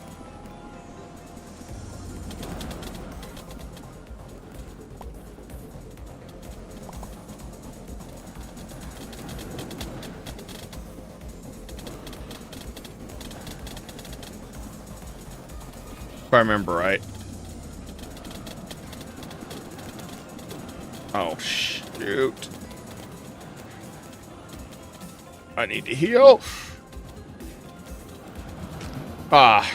If I remember right. Oh, shoot. I need to heal. Ah.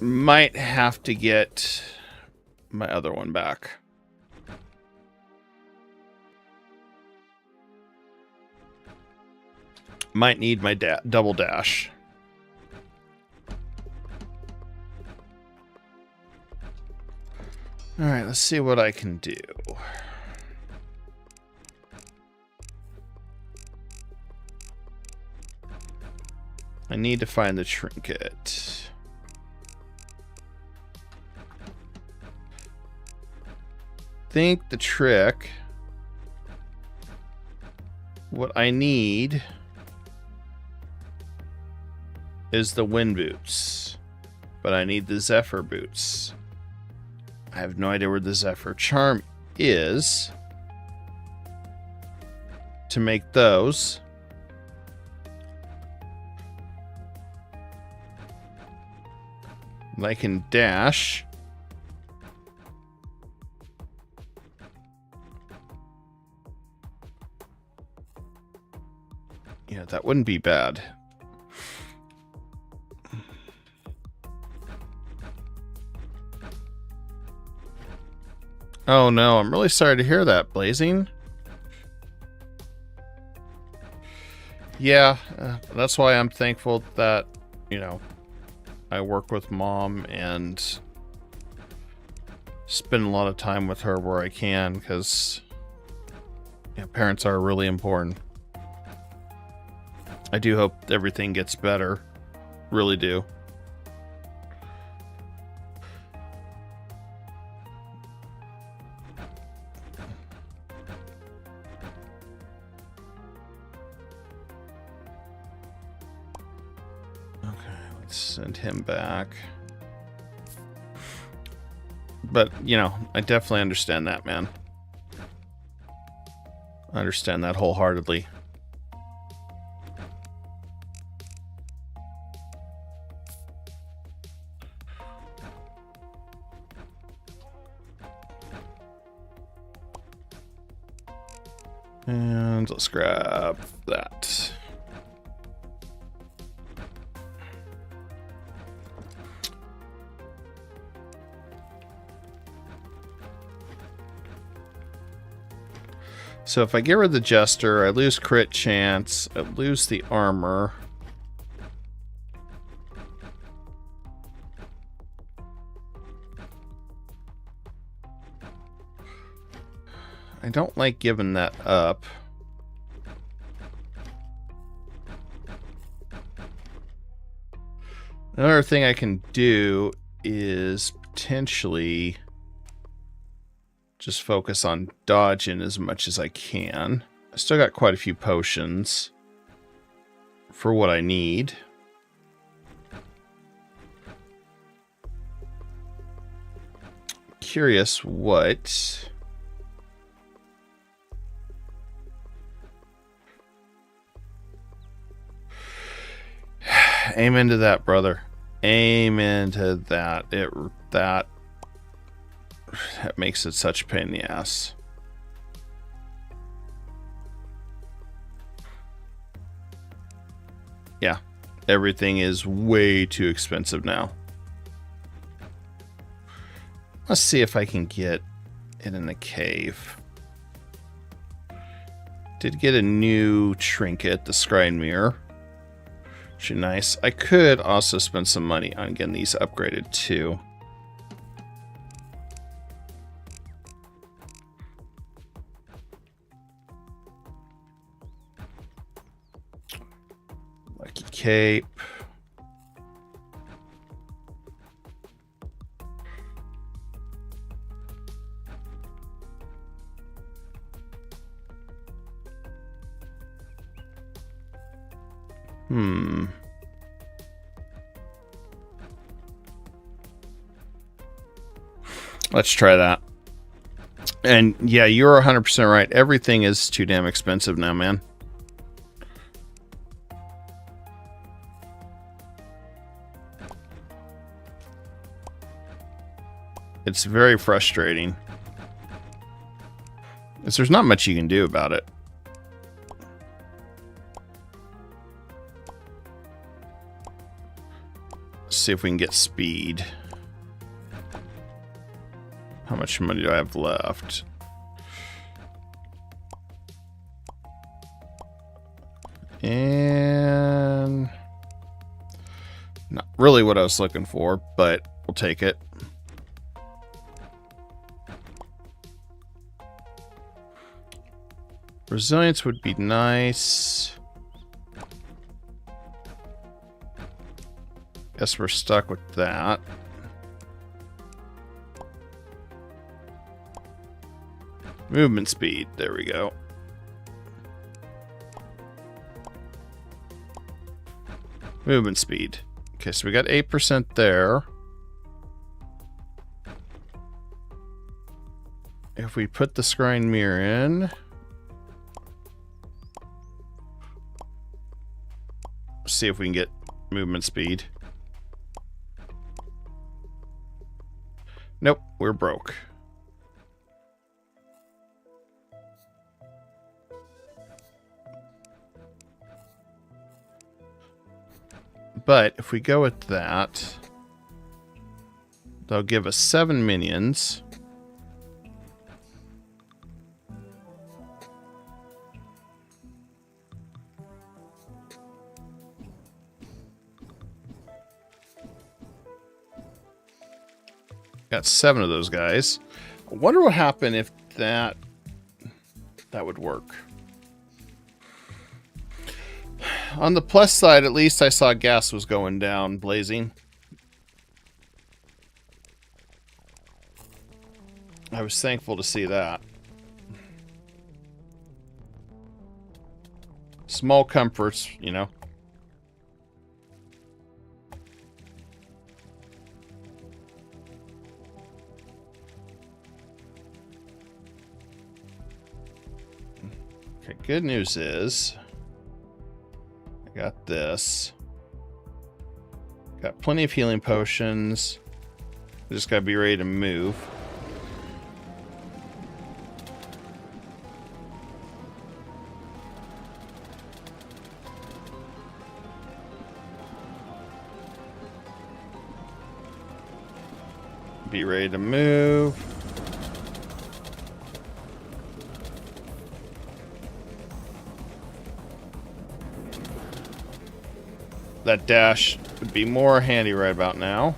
Might have to get my other one back. Might need my double dash. All right, let's see what I can do. I need to find the trinket. Think the trick. What I need is the wind boots, but I need the Zephyr boots. I have no idea where the Zephyr charm is to make those. I can dash. Yeah, that wouldn't be bad. Oh no, I'm really sorry to hear that, Blazing. Yeah, that's why I'm thankful that, you know, I work with Mom and spend a lot of time with her where I can, because Yeah, parents are really important. I do hope everything gets better. Really do. Okay, let's send him back. But, you know, I definitely understand that, man. I understand that wholeheartedly. And let's grab that. So if I get rid of the Jester, I lose crit chance, I lose the armor. I don't like giving that up. Another thing I can do is potentially just focus on dodging as much as I can. I still got quite a few potions for what I need. Curious what... Amen to that, brother. Amen to that. That makes it such a pain in the ass. Yeah, everything is way too expensive now. Let's see if I can get it in the cave. Did get a new trinket, the Scrying Mirror. Which is nice. I could also spend some money on getting these upgraded too. Lucky Cape. Let's try that. And yeah, you're 100% right. Everything is too damn expensive now, man. It's very frustrating. Because there's not much you can do about it. Let's see if we can get speed. How much money do I have left? And not really what I was looking for, but we'll take it. Resilience would be nice. Guess we're stuck with that. Movement speed. There we go. Movement speed. Okay, so we got 8% there. If we put the Scrying Mirror in... see if we can get movement speed. Nope, we're broke. But if we go with that, they'll give us 7 minions. Got 7 of those guys. I wonder what happened if that that would work. On the plus side, at least I saw gas was going down, blazing. I was thankful to see that. Small comforts, you know. Okay, good news is I got this. Got plenty of healing potions. I just gotta be ready to move. Be ready to move. That dash would be more handy right about now.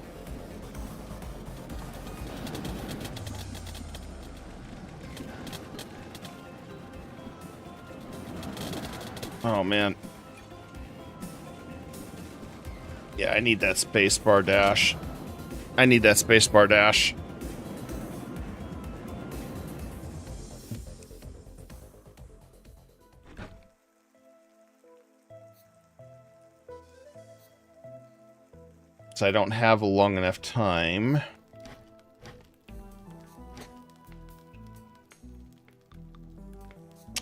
Oh man. Yeah, I need that spacebar dash. I need that spacebar dash. So I don't have a long enough time.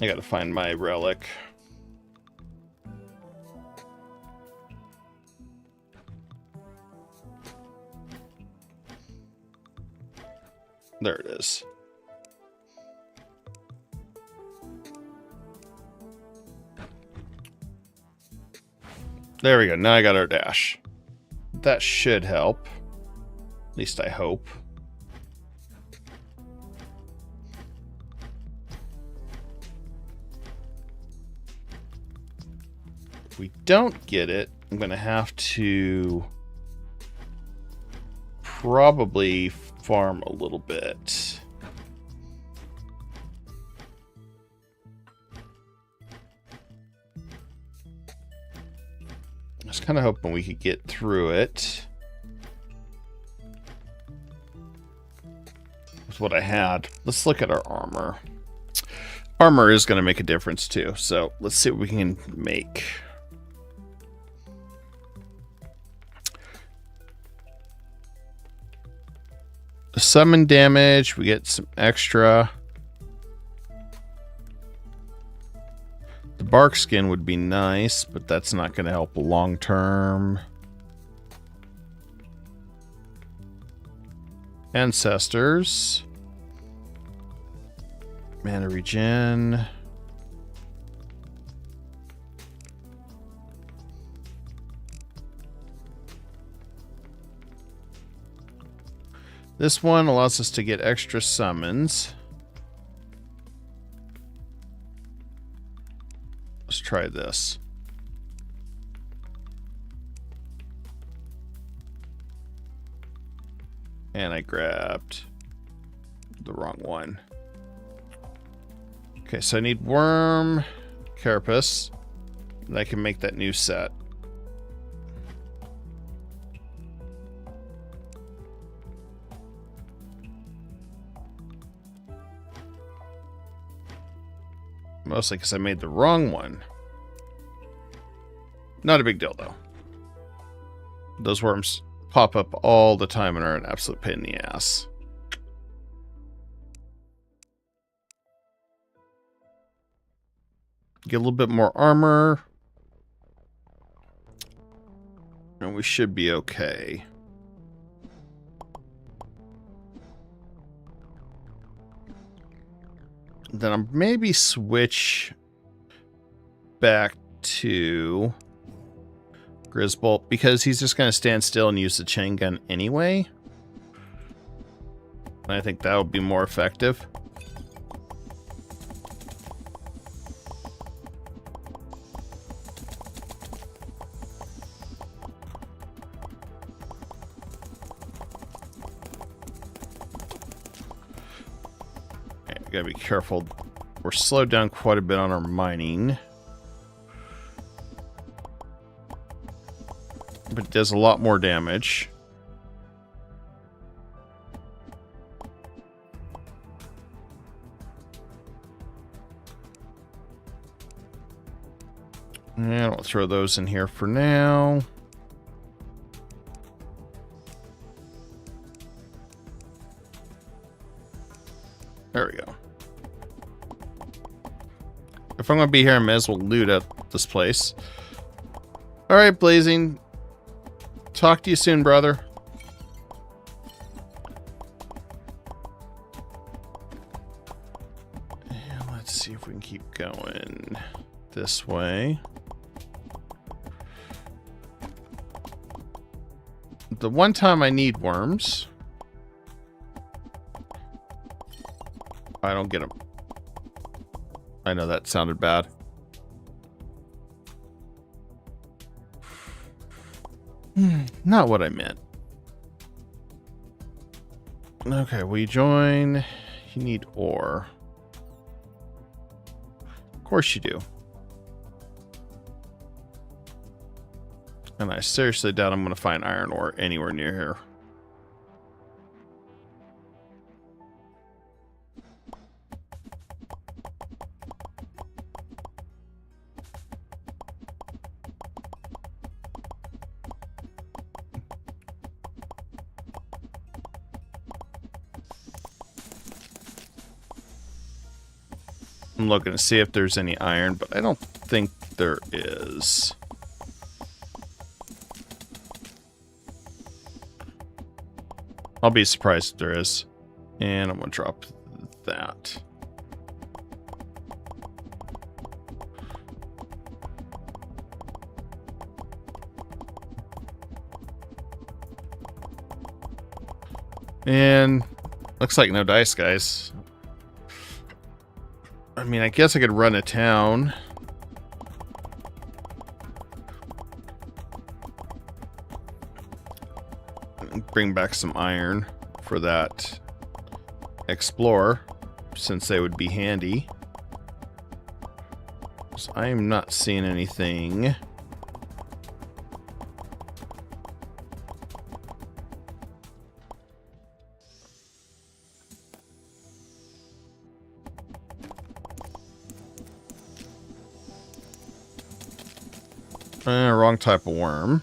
I gotta find my relic. There it is. There we go. Now I got our dash. That should help. At least I hope. If we don't get it, I'm going to have to probably farm a little bit. I was kind of hoping we could get through it with what I had. Let's look at our armor. Armor is going to make a difference too, so let's see what we can make. Summon damage, we get some extra. The bark skin would be nice, but that's not going to help long term. Ancestors. Mana regen. This one allows us to get extra summons. Let's try this. And I grabbed the wrong one. Okay, so I need worm, carapace, and I can make that new set. Mostly because I made the wrong one. Not a big deal, though. Those worms pop up all the time and are an absolute pain in the ass. Get a little bit more armor. And we should be okay. Then I'll maybe switch back to Grisbolt because he's just going to stand still and use the chain gun anyway. And I think that would be more effective. Gotta be careful We're slowed down quite a bit on our mining. But it does a lot more damage. And I'll throw those in here for now. There we go. If I'm going to be here, I may as well loot at this place. Alright, Blazing. Talk to you soon, brother. And let's see if we can keep going this way. The one time I need worms, I don't get them. I know that sounded bad. Not what I meant. Okay, we join. You need ore. Of course you do. And I seriously doubt I'm going to find iron ore anywhere near here. I'm looking to see if there's any iron, but I don't think there is. I'll be surprised if there is. And I'm going to drop that. And looks like no dice, guys. I mean, I guess I could run a town. Bring back some iron for that explorer, since they would be handy. So I am not seeing anything. Wrong type of worm.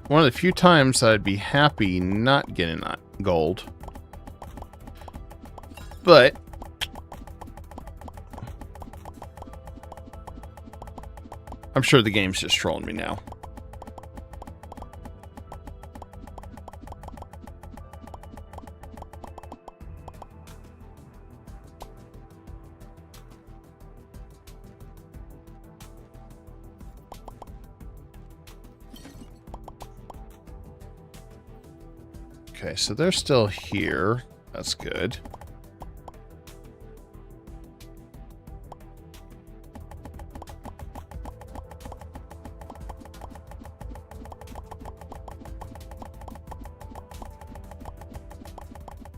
One of the few times I'd be happy not getting that gold. But I'm sure the game's just trolling me now. Okay, so they're still here. That's good.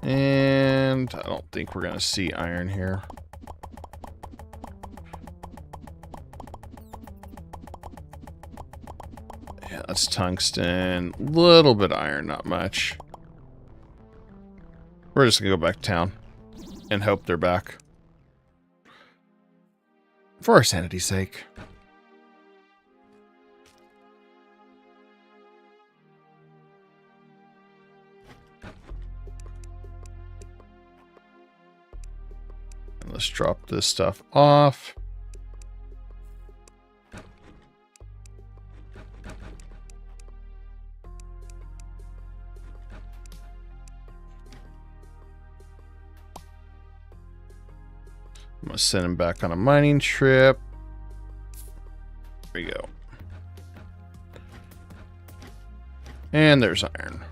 And I don't think we're going to see iron here. Yeah, that's tungsten. Little bit of iron, not much. We're just going to go back to town and hope they're back. For our sanity's sake. And let's drop this stuff off. I'm going to send him back on a mining trip. There we go. And there's iron.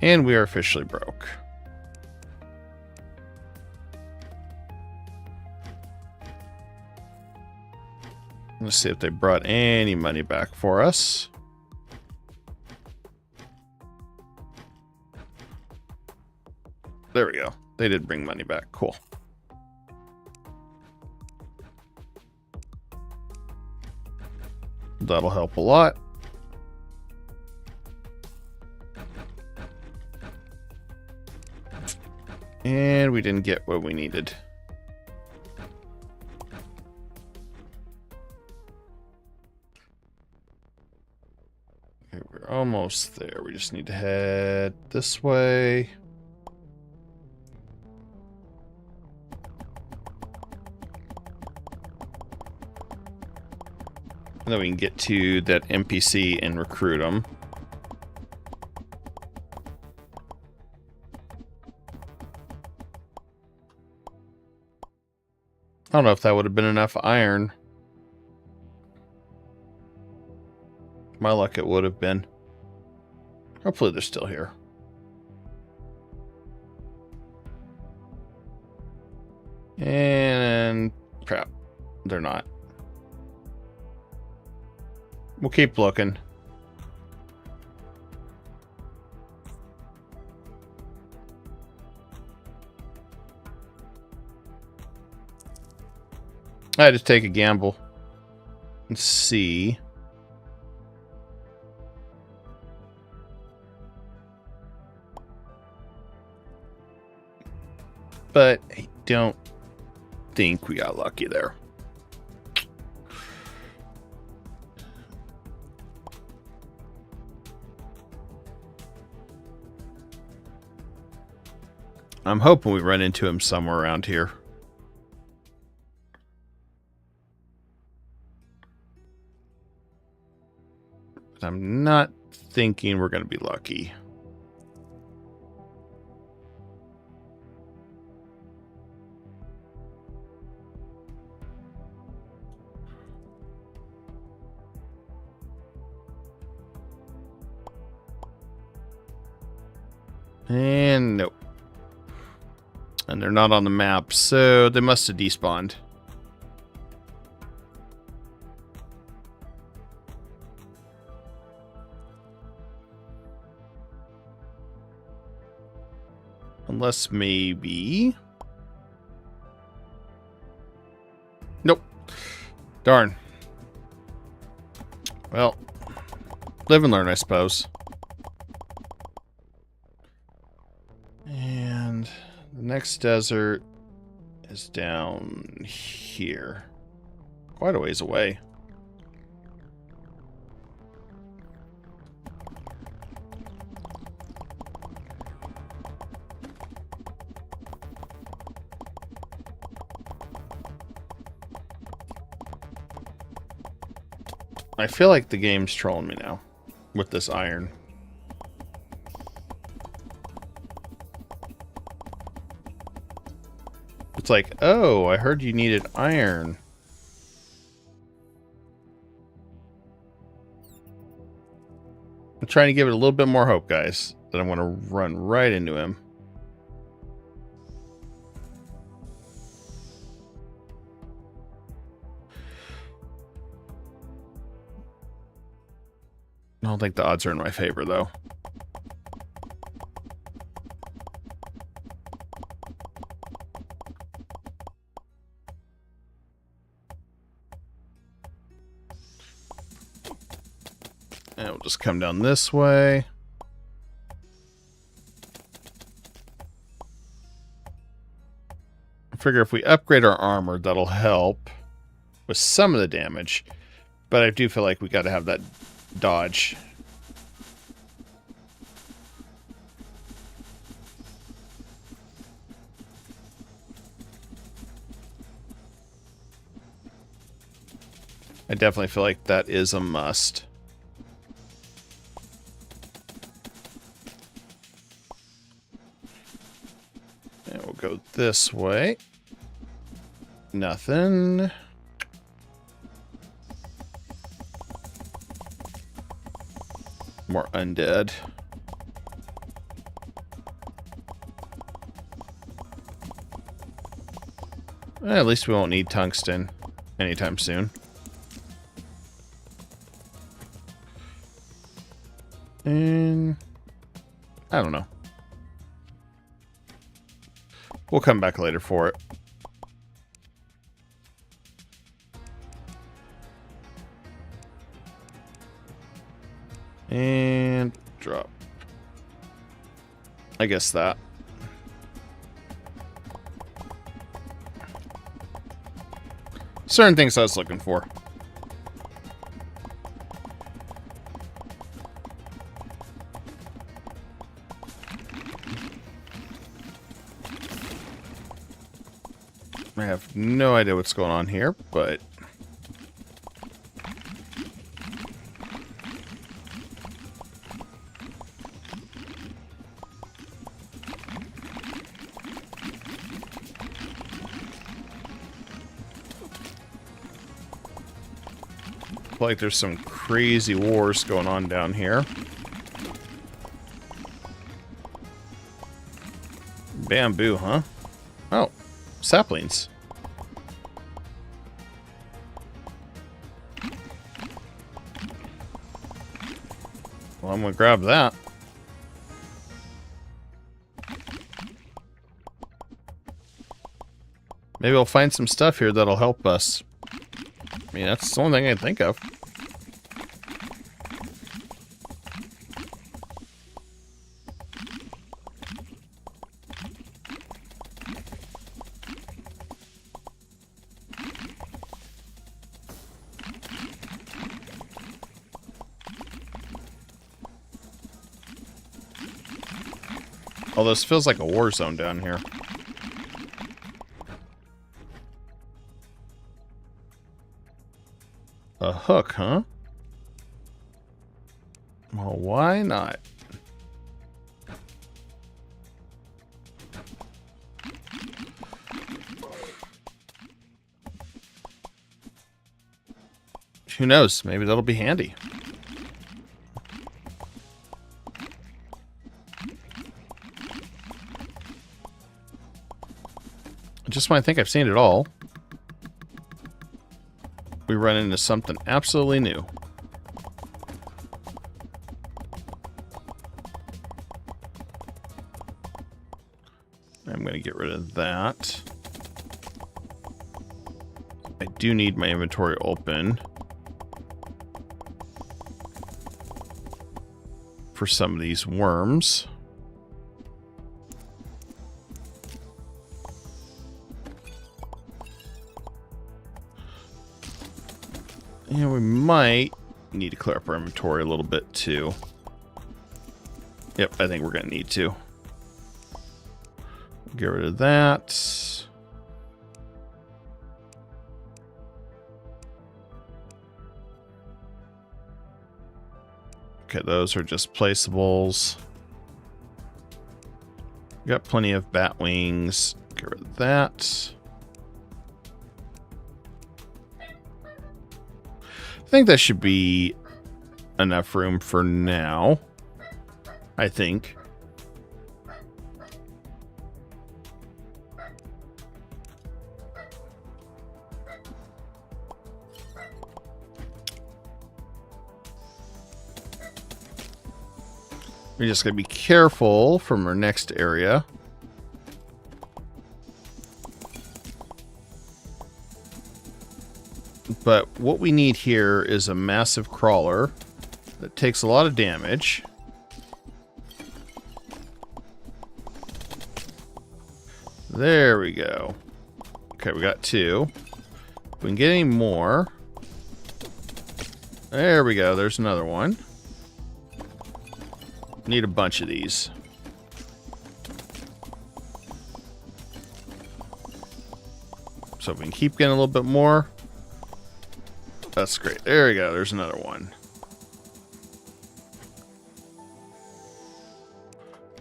And we are officially broke. Let's see if they brought any money back for us. There we go. They did bring money back. Cool. That'll help a lot. And we didn't get what we needed. Okay, we're almost there. We just need to head this way. And then we can get to that NPC and recruit them. I don't know if that would have been enough iron. My luck, it would have been. Hopefully they're still here. And crap, they're not. We'll keep looking. I had to take a gamble and see. But I don't think we got lucky there. I'm hoping we run into him somewhere around here. But I'm not thinking we're going to be lucky. And nope. And they're not on the map, so they must have despawned. Unless maybe... Nope. Darn. Well, live and learn, I suppose. And the next desert is down here. Quite a ways away. I feel like the game's trolling me now with this iron. It's like, oh, I heard you needed iron. I'm trying to give it a little bit more hope, guys, that I'm going to run right into him. I don't think the odds are in my favor, though. And we'll just come down this way. I figure if we upgrade our armor, that'll help with some of the damage. But I do feel like we got to have that dodge. I definitely feel like that is a must. And we'll go this way. Nothing. More undead. At least we won't need tungsten anytime soon. And I don't know. We'll come back later for it. And drop. I guess that. Certain things I was looking for. I have no idea what's going on here, but like there's some crazy wars going on down here. Bamboo, huh? Oh, saplings. Well, I'm gonna grab that. Maybe I'll find some stuff here that'll help us. I mean, that's the only thing I can think of. Although this feels like a war zone down here. A hook, huh? Well, why not? Who knows? Maybe that'll be handy. Just when I think I've seen it all, we run into something absolutely new. I'm going to get rid of that. I do need my inventory open for some of these worms. And we might need to clear up our inventory a little bit too. Yep, I think we're going to need to. Get rid of that. Okay, those are just placeables. Got plenty of bat wings. Get rid of that. I think that should be enough room for now. I think. We just gotta be careful from our next area. But what we need here is a massive crawler that takes a lot of damage. There we go. Okay, we got two. If we can get any more. There we go. There's another one. Need a bunch of these. So if we can keep getting a little bit more. That's great. There we go. There's another one.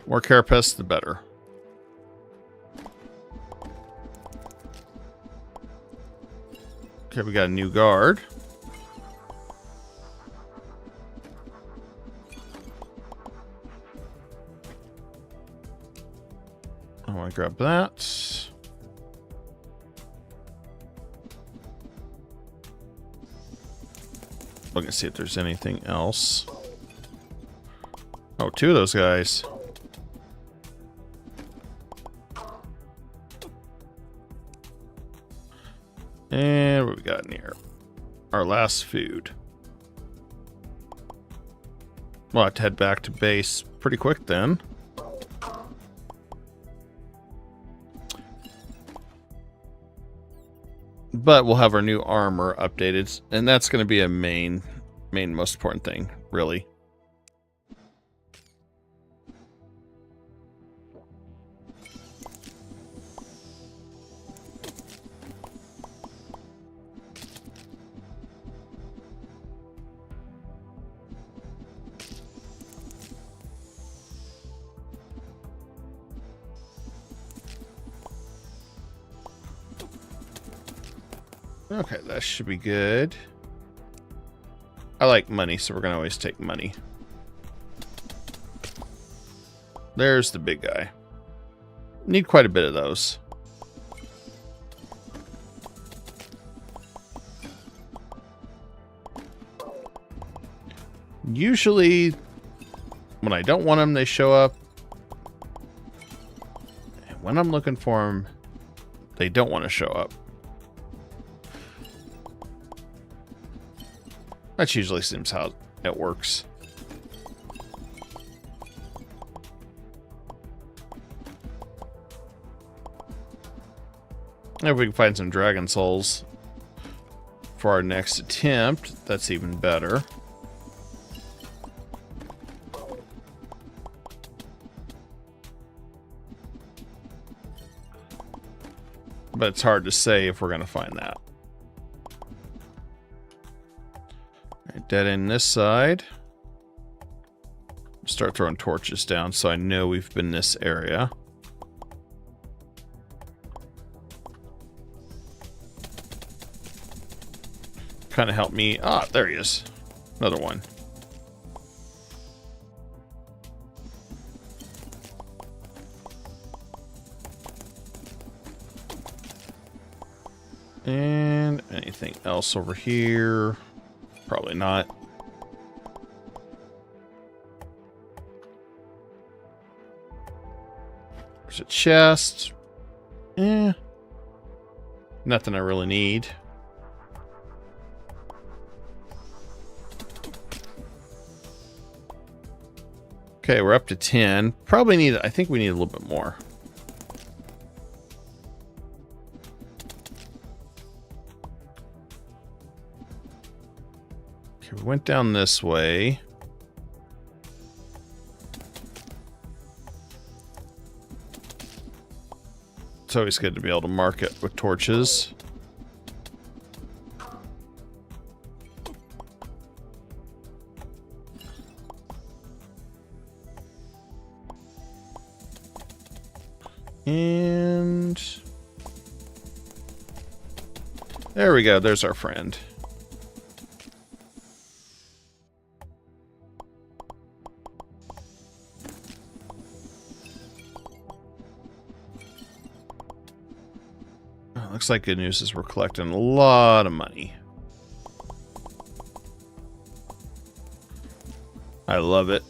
More carapace, the better. Okay, we got a new guard. I want to grab that. looking to see if there's anything else. Oh, two of those guys. And what we got in here? Our last food. We'll have to head back to base pretty quick then. But we'll have our new armor updated, and that's going to be a main most important thing, really. Okay, that should be good. I like money, so we're going to always take money. There's the big guy. Need quite a bit of those. Usually, when I don't want them, they show up. And when I'm looking for them, they don't want to show up. That usually seems how it works. If we can find some dragon souls for our next attempt, that's even better. But it's hard to say if we're going to find that. Dead end this side. Start throwing torches down so I know we've been in this area. Kind of help me. Ah, there he is. Another one. And anything else over here? Probably not. There's a chest. Nothing I really need. Okay, we're up to 10. Probably need, I think we need a little bit more. Okay, we went down this way. It's always good to be able to mark it with torches. And there we go. There's our friend. Oh, looks like good news is we're collecting a lot of money. I love it.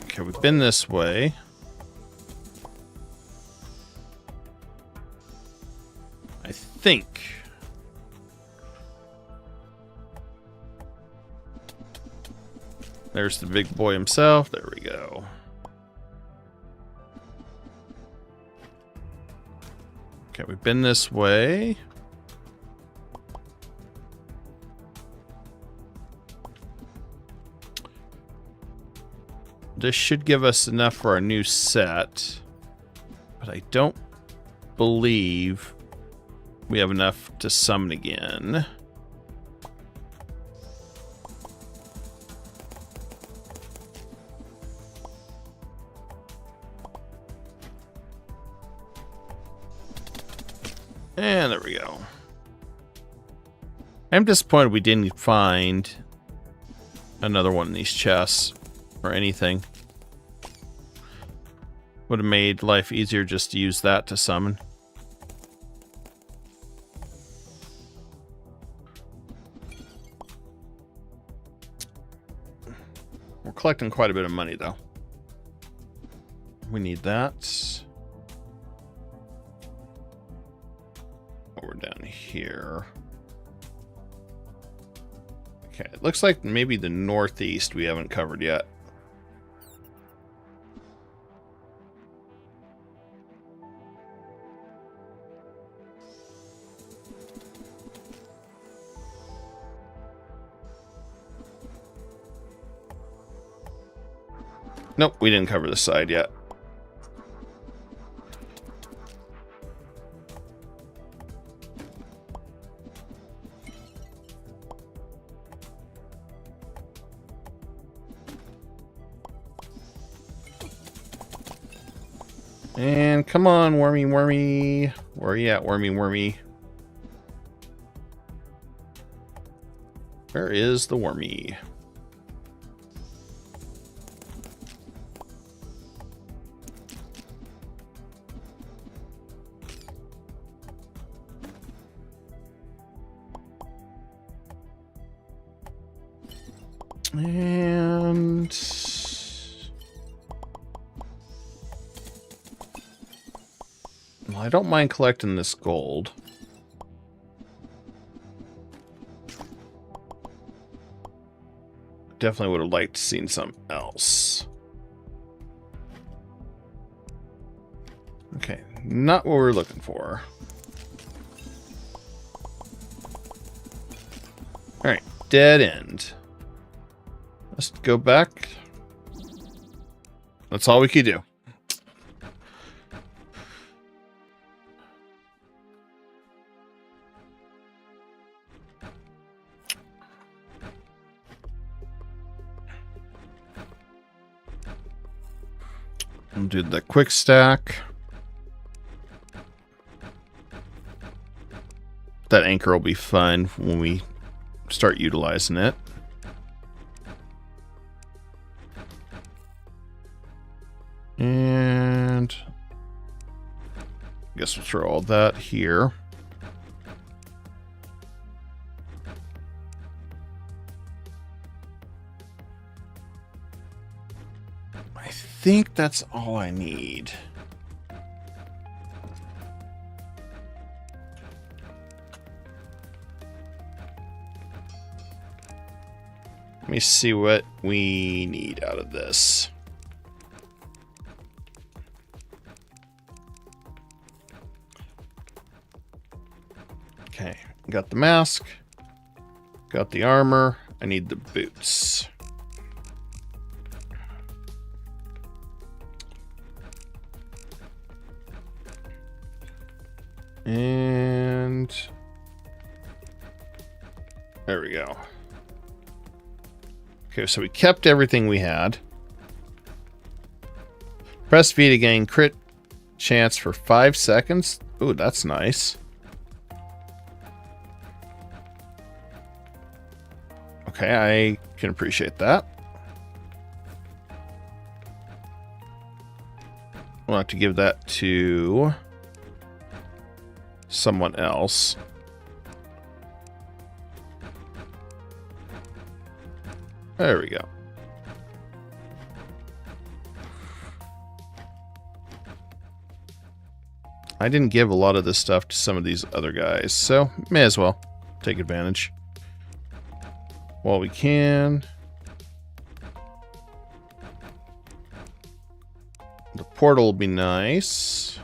Okay, we've been this way. I think. There's the big boy himself. There we go. Okay, we've been this way. This should give us enough for our new set, but I don't believe we have enough to summon again. And there we go. I'm disappointed we didn't find another one of these chests or anything. Would have made life easier just to use that to summon. We're collecting quite a bit of money, though. We need that. Over down here. Okay, it looks like maybe the northeast we haven't covered yet. Nope, we didn't cover this side yet. And come on, wormy, wormy. Where are you at, wormy, wormy? Where is the wormy? And well, I don't mind collecting this gold. Definitely would have liked to seen something else. Okay, not what we're looking for. All right, dead end. Let's go back. That's all we could do. We'll do the quick stack. That anchor will be fun when we start utilizing it. And I guess we'll throw all that here. I think that's all I need. Let me see what we need out of this. Okay, got the mask, got the armor, I need the boots. And there we go. Okay, so we kept everything we had. Press V to gain crit chance for 5 seconds. Ooh, that's nice. Okay, I can appreciate that. We'll have to give that to someone else. There we go. I didn't give a lot of this stuff to some of these other guys, so may as well take advantage while we can. The portal will be nice.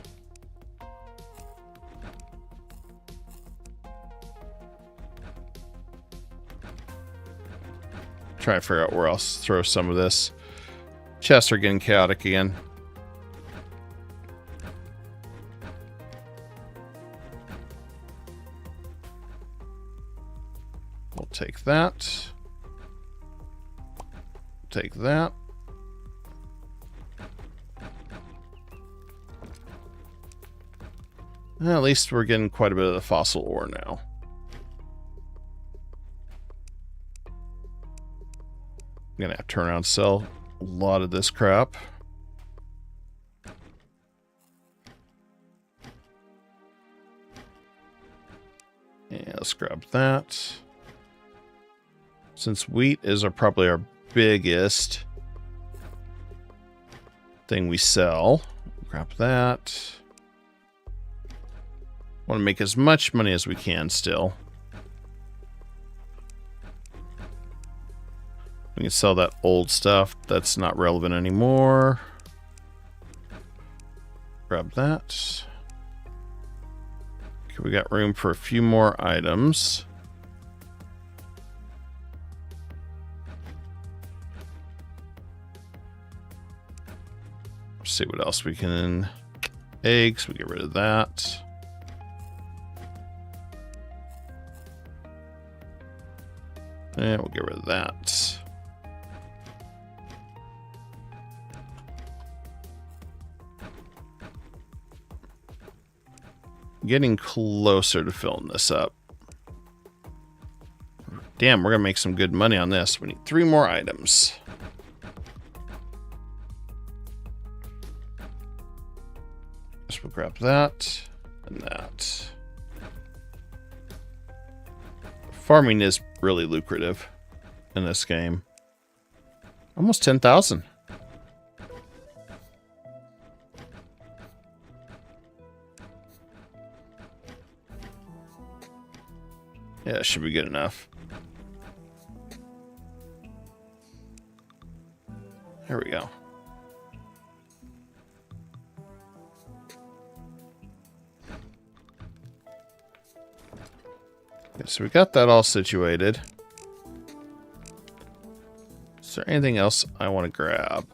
Try to figure out where else to throw some of this. Chests are getting chaotic again. We'll take that. Take that. Well, at least we're getting quite a bit of the fossil ore now. I'm gonna have to turn around and sell a lot of this crap. Yeah, let's grab that. Since wheat is probably our biggest thing we sell. Grab that. Want to make as much money as we can still. We can sell that old stuff that's not relevant anymore. Grab that. Okay, we got room for a few more items. See what else we can. Eggs, we get rid of that. And we'll get rid of that. Getting closer to filling this up. Damn, we're gonna make some good money on this. We need 3 more items. So we'll grab that and that. Farming is really lucrative in this game. Almost 10,000. Yeah, it should be good enough. There we go. Okay, so we got that all situated. Is there anything else I want to grab?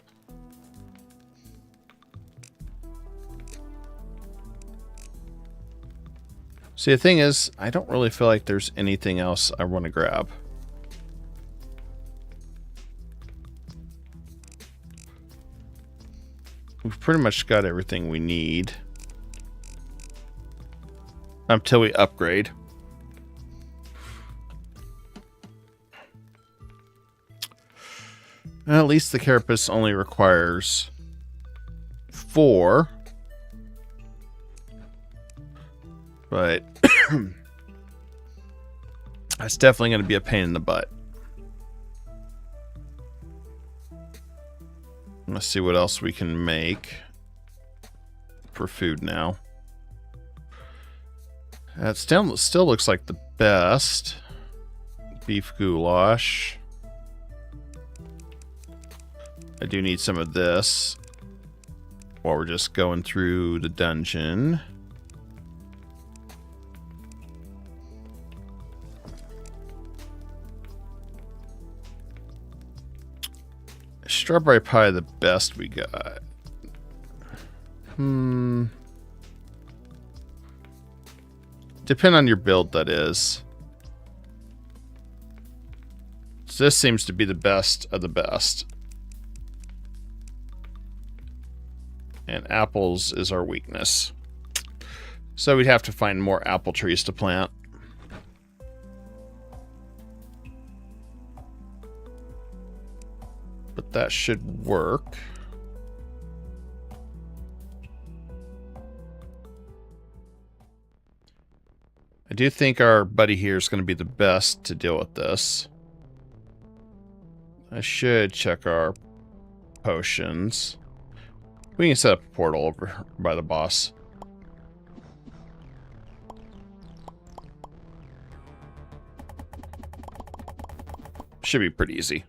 See, the thing is, I don't really feel like there's anything else I want to grab. We've pretty much got everything we need. Until we upgrade. Well, at least the carapace only requires 4. But that's definitely going to be a pain in the butt. Let's see what else we can make for food now. That still looks like the best. Beef goulash. I do need some of this while we're just going through the dungeon. Strawberry pie, the best we got. Depend on your build, that is. So this seems to be the best of the best. And apples is our weakness. So we'd have to find more apple trees to plant. But that should work. I do think our buddy here is going to be the best to deal with this. I should check our potions. We can set up a portal over by the boss. Should be pretty easy.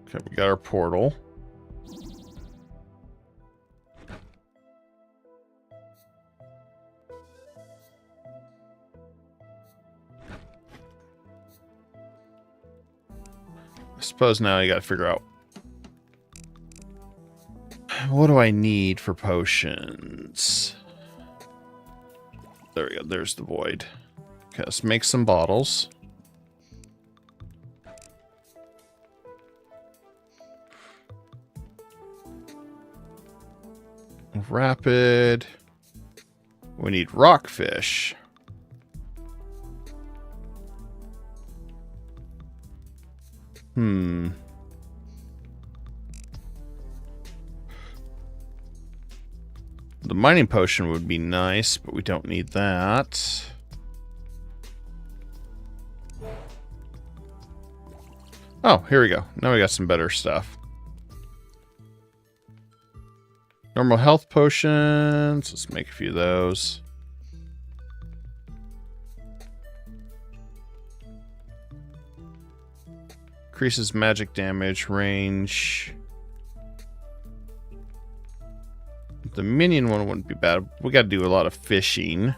Okay, we got our portal. I suppose now you gotta figure out, what do I need for potions? There we go, there's the void. Okay, let's make some bottles. Rapid. We need rockfish. The mining potion would be nice, but we don't need that. Oh, here we go. Now we got some better stuff. Normal health potions. Let's make a few of those. Increases magic damage, range. The minion one wouldn't be bad. We got to do a lot of fishing.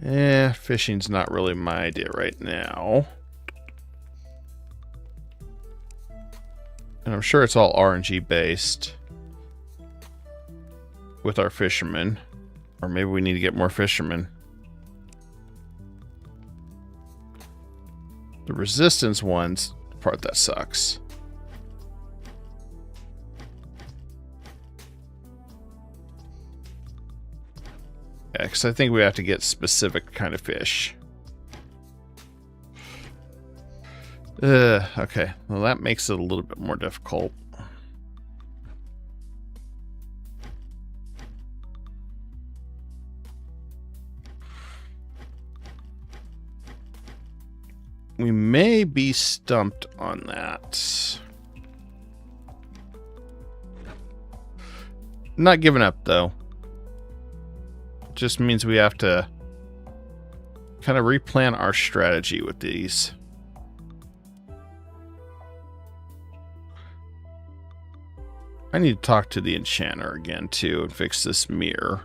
Fishing's not really my idea right now. And I'm sure it's all RNG based with our fishermen. Or maybe we need to get more fishermen. The resistance one's the part that sucks. Yeah, because I think we have to get specific kind of fish. Okay. Well, that makes it a little bit more difficult. We may be stumped on that. Not giving up, though. Just means we have to kind of replan our strategy with these. I need to talk to the enchanter again, too, and fix this mirror.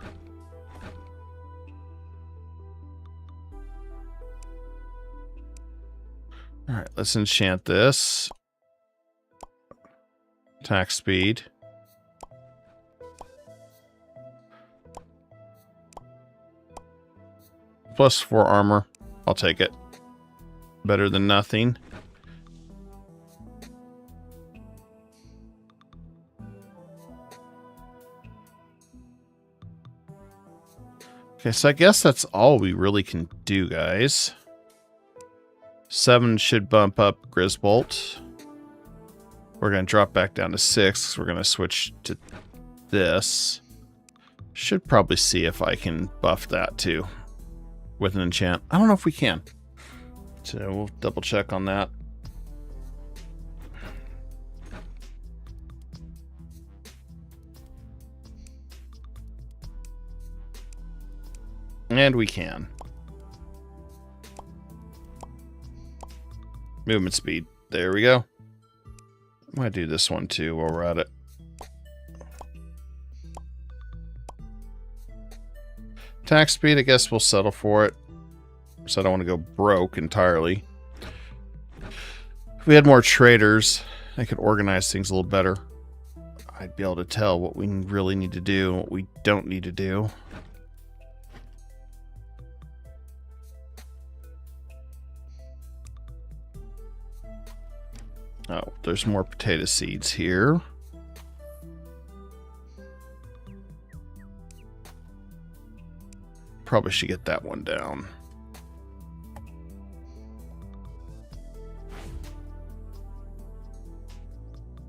Alright, let's enchant this. Attack speed. +4 armor. I'll take it. Better than nothing. Okay, so I guess that's all we really can do, guys. 7 should bump up Grisbolt. We're going to drop back down to 6. We're going to switch to this. Should probably see if I can buff that too with an enchant. I don't know if we can. So we'll double check on that. And we can. Movement speed. There we go. I might do this one too while we're at it. Attack speed, I guess we'll settle for it. So I don't want to go broke entirely. If we had more traders, I could organize things a little better. I'd be able to tell what we really need to do and what we don't need to do. Oh, there's more potato seeds here. Probably should get that one down.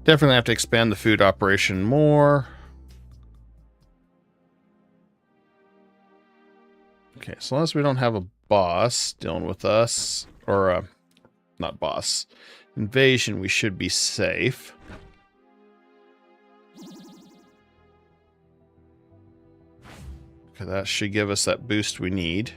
Definitely have to expand the food operation more. Okay, as long as we don't have a boss dealing with us, or not boss, invasion, we should be safe. Okay, that should give us that boost we need.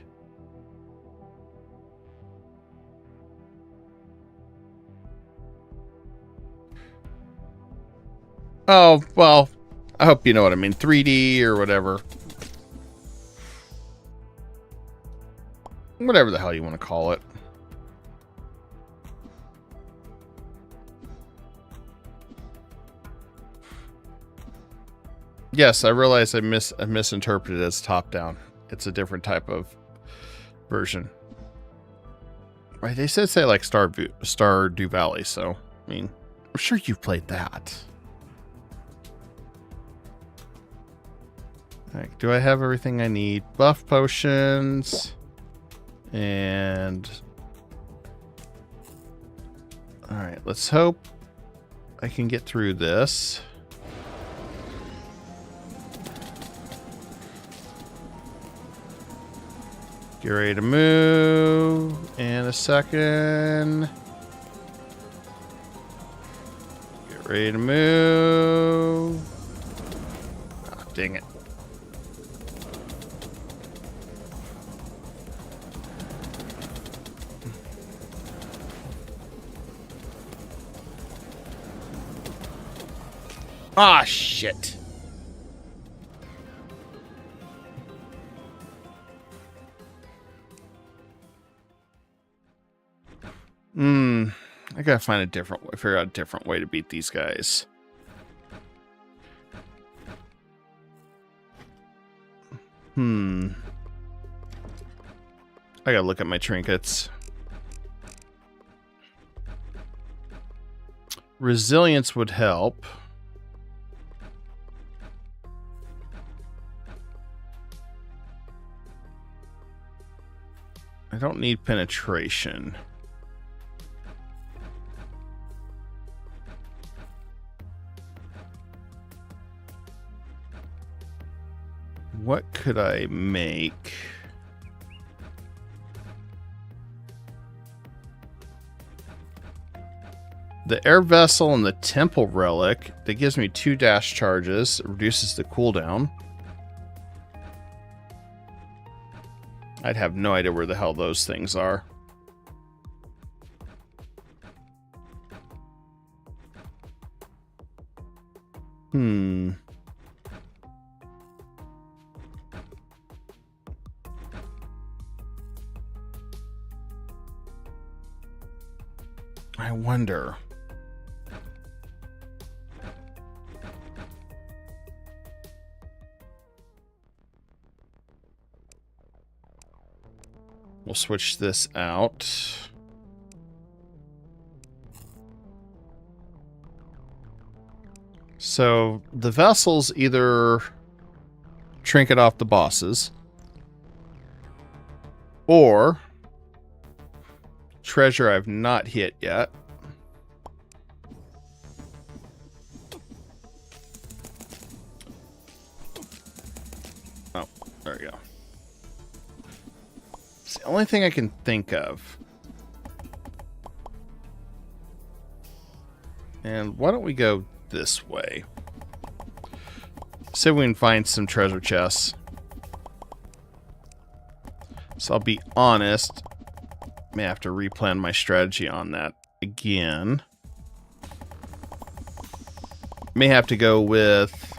Oh, well, I hope you know what I mean. 3D or whatever. Whatever the hell you want to call it. Yes, I realize I misinterpreted it as top-down. It's a different type of version. Right, they said say like Stardew Valley, so, I mean, I'm sure you've played that. Alright, do I have everything I need? Buff potions. And... Alright, let's hope I can get through this. Get ready to move in a second. Get ready to move. Ah, dang it. Ah, shit. I gotta find a different way, figure out a different way to beat these guys. I gotta look at my trinkets. Resilience would help. I don't need penetration. What could I make? The air vessel and the temple relic, that gives me 2 dash charges. It reduces the cooldown. I'd have no idea where the hell those things are. I wonder. We'll switch this out. So the vessels either trinket off the bosses or treasure I've not hit yet. Oh, there we go. It's the only thing I can think of. And why don't we go this way? See if we can find some treasure chests. So I'll be honest, may have to replan my strategy on that again. May have to go with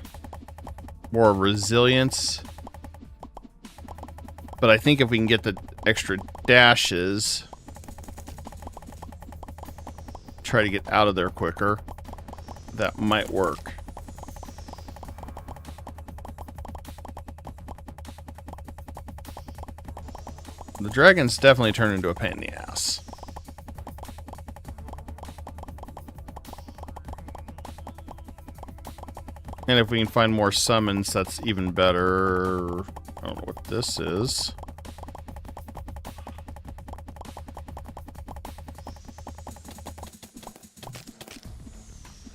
more resilience. But I think if we can get the extra dashes, try to get out of there quicker, that might work. The dragons definitely turn into a pain in the ass. And if we can find more summons, that's even better. I don't know what this is.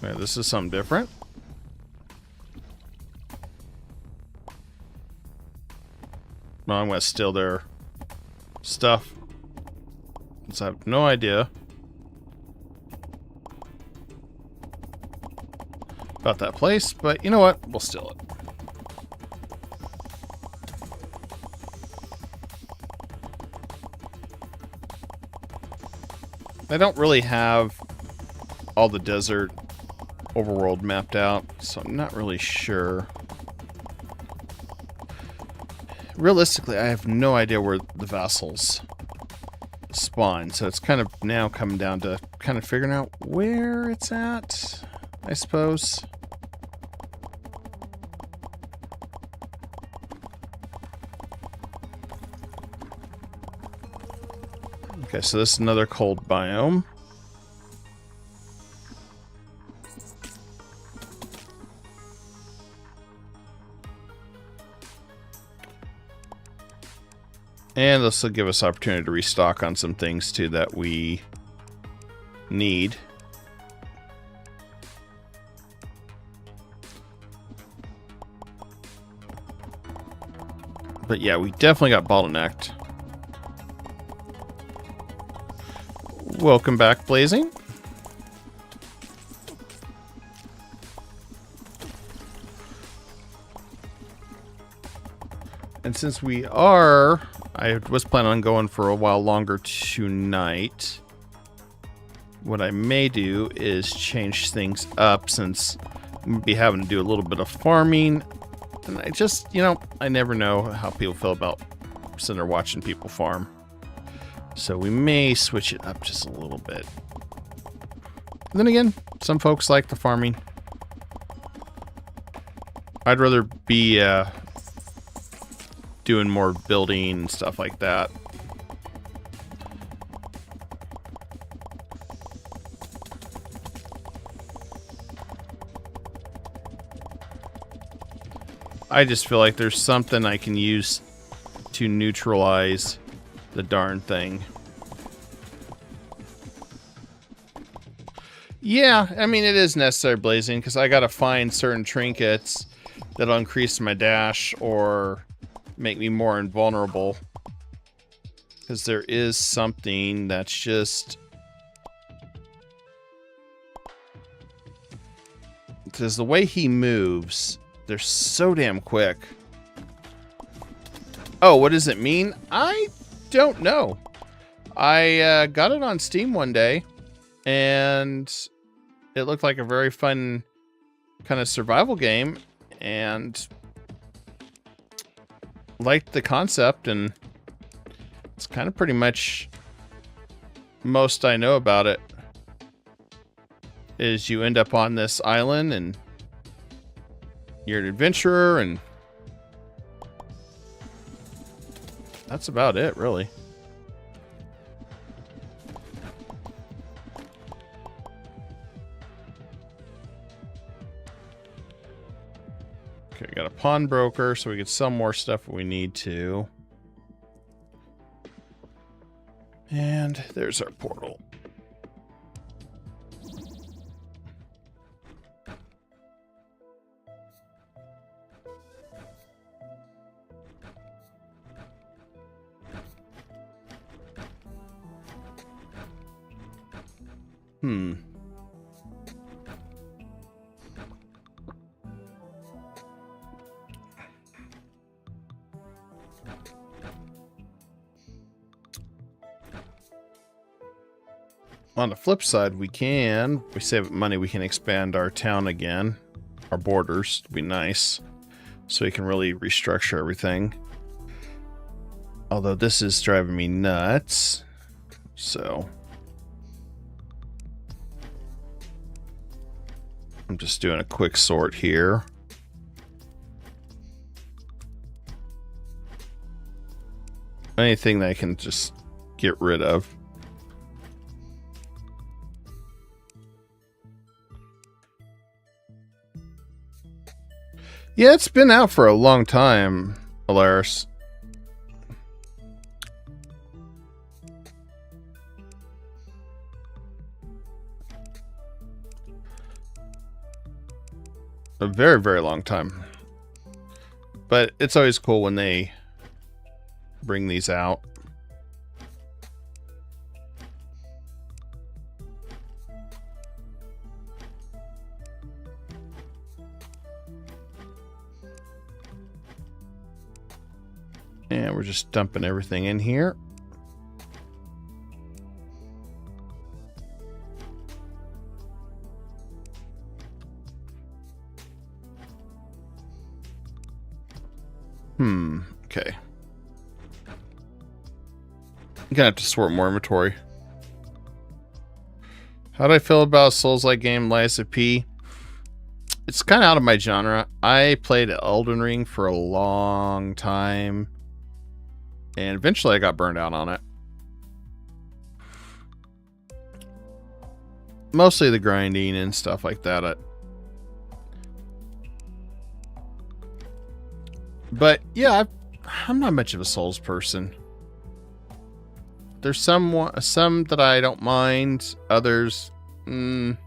Okay, this is something different. No, I'm going to steal their stuff. So I have no idea about that place, but you know what? We'll steal it. I don't really have all the desert overworld mapped out, so I'm not really sure. Realistically, I have no idea where the vassals spawn, so it's kind of now coming down to kind of figuring out where it's at, I suppose. Okay, so this is another cold biome. And this will give us opportunity to restock on some things too that we need. But yeah, we definitely got bottlenecked. Welcome back, Blazing. And since we are, I was planning on going for a while longer tonight. What I may do is change things up since I'm going to be having to do a little bit of farming. And I just, you know, I never know how people feel about sitting there watching people farm. So we may switch it up just a little bit. Then again, some folks like the farming. I'd rather be doing more building and stuff like that. I just feel like there's something I can use to neutralize the darn thing. Yeah, I mean, it is necessary, Blazing, because I gotta find certain trinkets that'll increase my dash or make me more invulnerable. Because there is something that's just... Because the way he moves, they're so damn quick. Oh, what does it mean? I don't know. I got it on Steam one day, and it looked like a very fun kind of survival game, and liked the concept, and it's kind of pretty much most I know about it. Is you end up on this island, and you're an adventurer, and that's about it, really. Okay, we got a pawnbroker, so we can sell more stuff if we need to. And there's our portal. On the flip side, we save money, we can expand our town again. Our borders would be nice. So we can really restructure everything. Although this is driving me nuts. So I'm just doing a quick sort here. Anything that I can just get rid of. Yeah, it's been out for a long time, Alaris. A very, very long time. But it's always cool when they bring these out. And we're just dumping everything in here. Okay. I'm gonna have to sort more inventory. How do I feel about a Souls-like game, Liza P? It's kind of out of my genre. I played Elden Ring for a long time. And eventually I got burned out on it. Mostly the grinding and stuff like that. But yeah, I'm not much of a Souls person. There's some that I don't mind. Others, if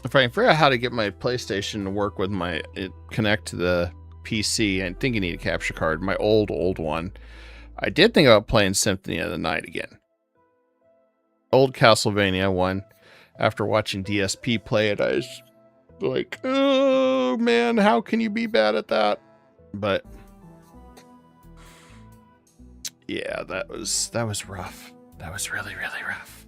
I can figure out how to get my PlayStation to work with connect to the PC, I think you need a capture card. My old one I did think about playing Symphony of the Night again. Old Castlevania one. After watching DSP play it, I was like, oh man, how can you be bad at that? But yeah, that was rough. That was really, really rough.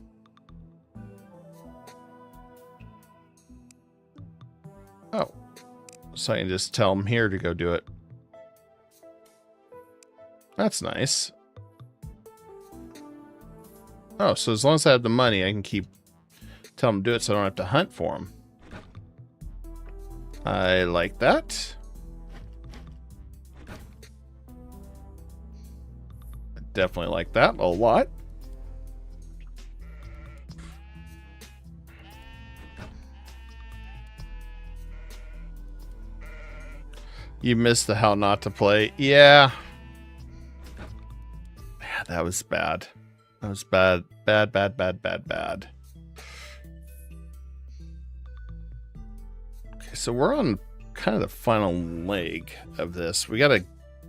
Oh, so I can just tell him here to go do it. That's nice. Oh, so as long as I have the money, I can tell him to do it so I don't have to hunt for him. I like that. I definitely like that a lot. You missed the how not to play. Yeah. Yeah, that was bad. That was bad. Bad, bad, bad, bad, bad. Okay, so we're on kind of the final leg of this. We got to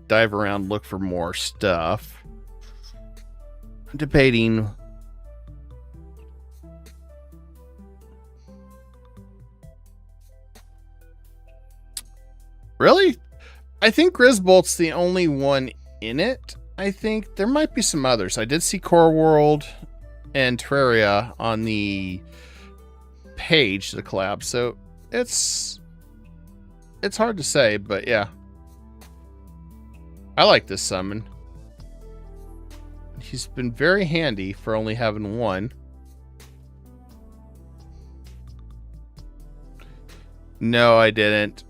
dive around, look for more stuff. I'm debating. Really? I think Grisbolt's the only one in it. I think there might be some others. I did see Palworld and Terraria on the page, the collab. So it's hard to say, but yeah. I like this summon. He's been very handy for only having one. No, I didn't.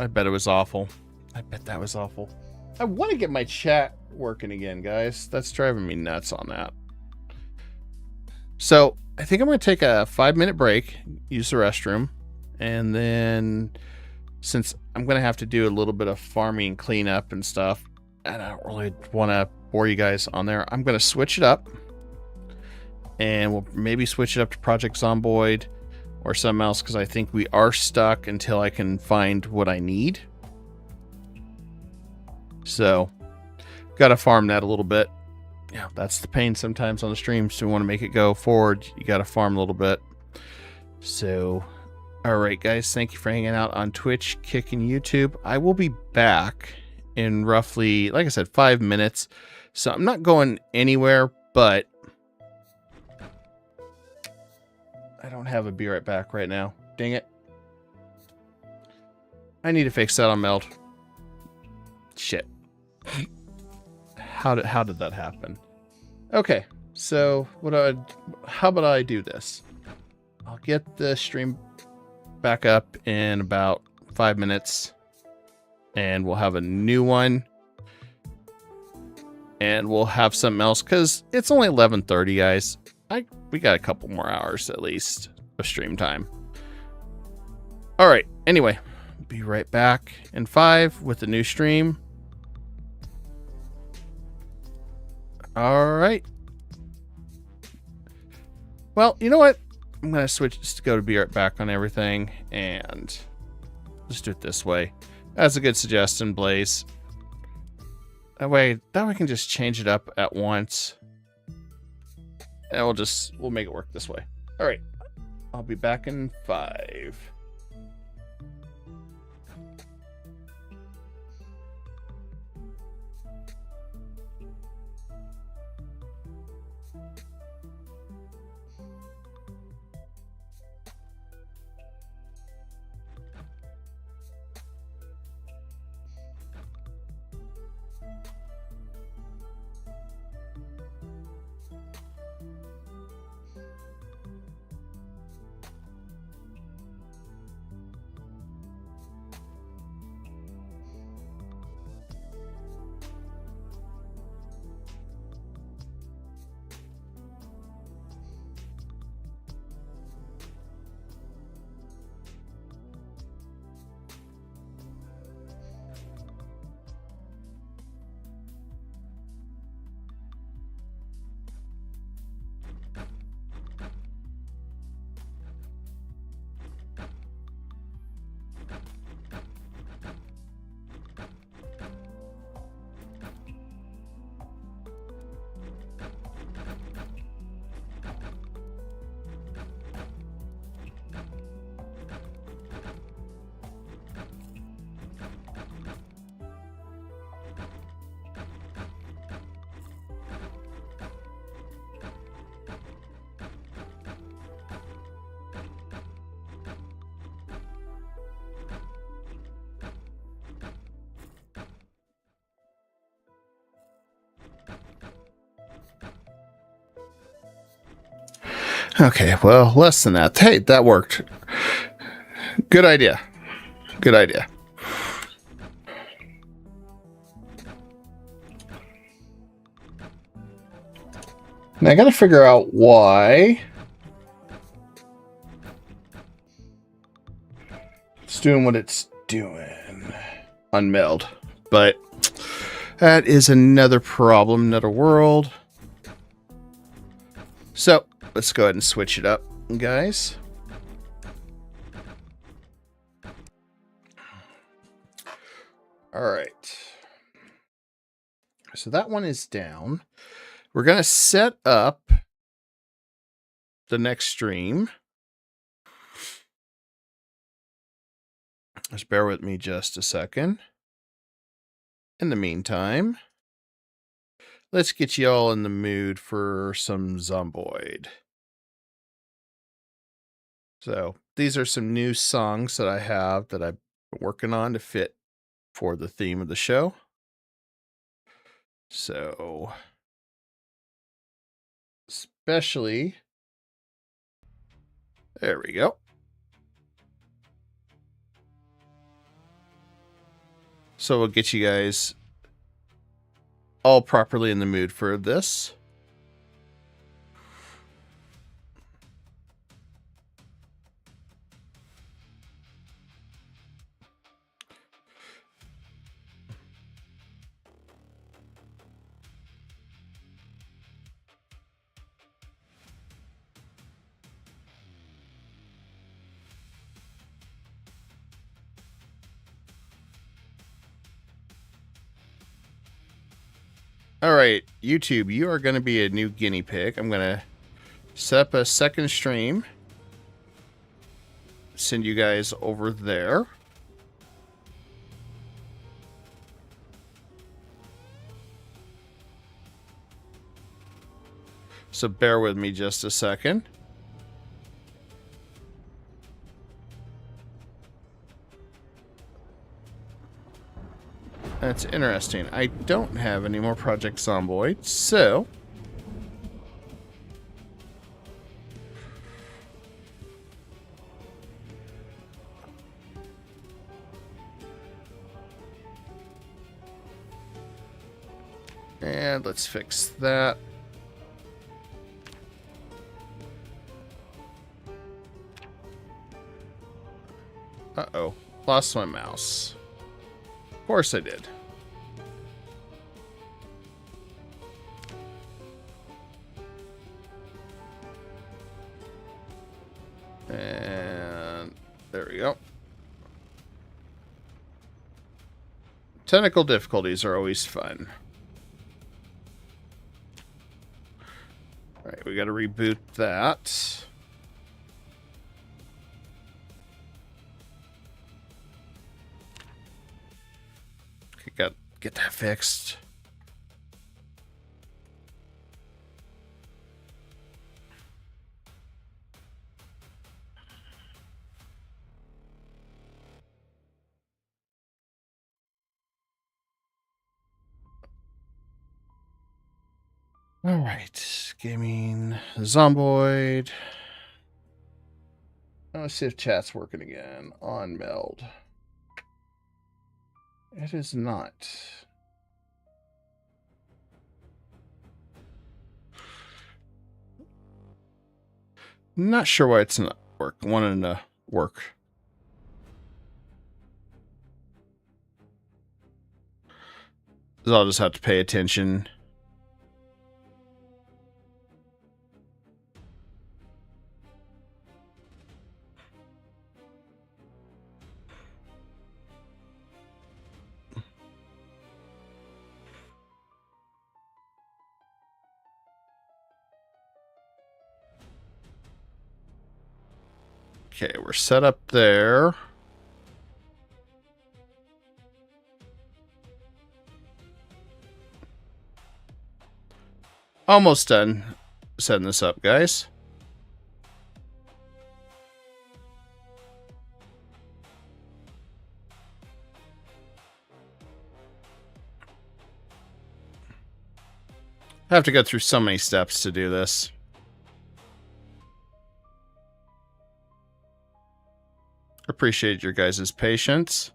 I bet it was awful. I bet that was awful. I want to get my chat working again, guys. That's driving me nuts on that. So I think I'm going to take a 5-minute break, use the restroom, and then since I'm going to have to do a little bit of farming cleanup and stuff, and I don't really want to bore you guys on there, I'm going to switch it up, and we'll maybe switch it up to Project Zomboid or something else, because I think we are stuck until I can find what I need. So, got to farm that a little bit. Yeah, that's the pain sometimes on the streams. So, we want to make it go forward. You got to farm a little bit. So, all right, guys. Thank you for hanging out on Twitch, Kick, and YouTube. I will be back in roughly, like I said, 5 minutes. So, I'm not going anywhere, but I don't have a be right back right now. Dang it. I need to fix that on Meld. Shit. How did that happen? Okay, so how about I do this? I'll get the stream back up in about 5 minutes, and we'll have a new one, and we'll have something else because it's only 11:30, guys. We got a couple more hours at least of stream time. All right. Anyway, be right back in 5 with the new stream. All right. Well, you know what? I'm going to switch just to go to be right back on everything, and just do it this way. That's a good suggestion, Blaze. That way I can just change it up at once. And we'll make it work this way. All right. I'll be back in 5. Okay, well, less than that. Hey, that worked. Good idea. Good idea. Now I gotta figure out why it's doing what it's doing on meld, but that is another problem, another world. So let's go ahead and switch it up, guys. All right. So that one is down. We're going to set up the next stream. Just bear with me just a second. In the meantime, let's get you all in the mood for some Zomboid. So these are some new songs that I have that I've been working on to fit for the theme of the show. So, especially, there we go. So we'll get you guys all properly in the mood for this. All right, YouTube, you are going to be a new guinea pig. I'm going to set up a second stream. Send you guys over there. So bear with me just a second. That's interesting. I don't have any more Project Zomboid, so and let's fix that. Uh-oh. Lost my mouse. Of course I did. And there we go. Technical difficulties are always fun. Alright, we gotta reboot that. Okay, got get that fixed. Alright, gaming, Zomboid. Let's see if chat's working again on meld. It is not. Not sure why it's not wanting to work. So I'll just have to pay attention. Okay, we're set up there. Almost done setting this up, guys. I have to go through so many steps to do this. Appreciate your guys' patience.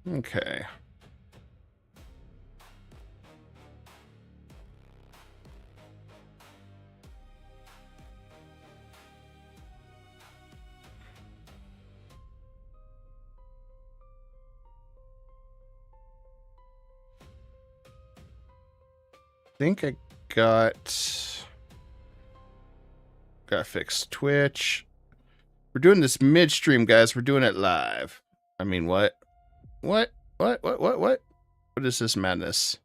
Okay. Think I got fixed Twitch. We're doing this midstream, guys. We're doing it live. I mean, what? What is this madness?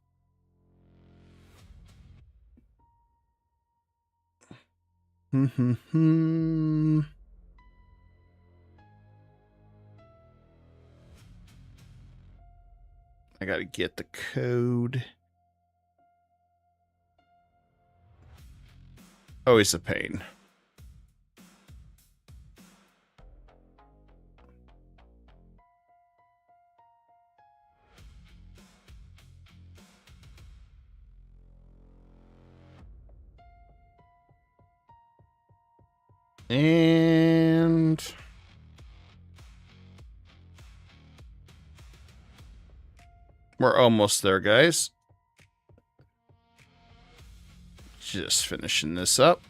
I gotta get the code. Always a pain. And we're almost there, guys. Just finishing this up.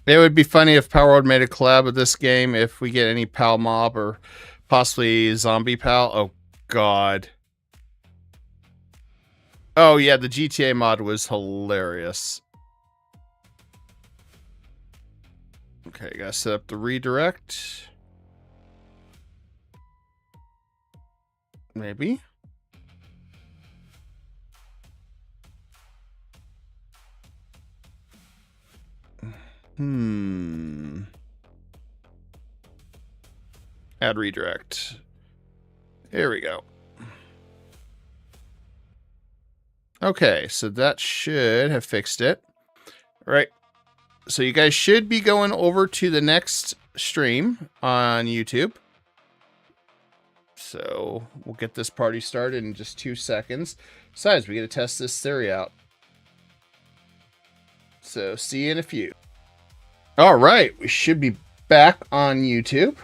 It would be funny if Palworld made a collab with this game if we get any Pal Mob or possibly Zombie Pal. Oh, God. Oh, yeah, the GTA mod was hilarious. Okay, gotta set up the redirect. Maybe. Add redirect. Here we go. Okay, so that should have fixed it. All right. So you guys should be going over to the next stream on YouTube. So we'll get this party started in just 2 seconds. Besides, we got to test this theory out. So see you in a few. All right, we should be back on YouTube.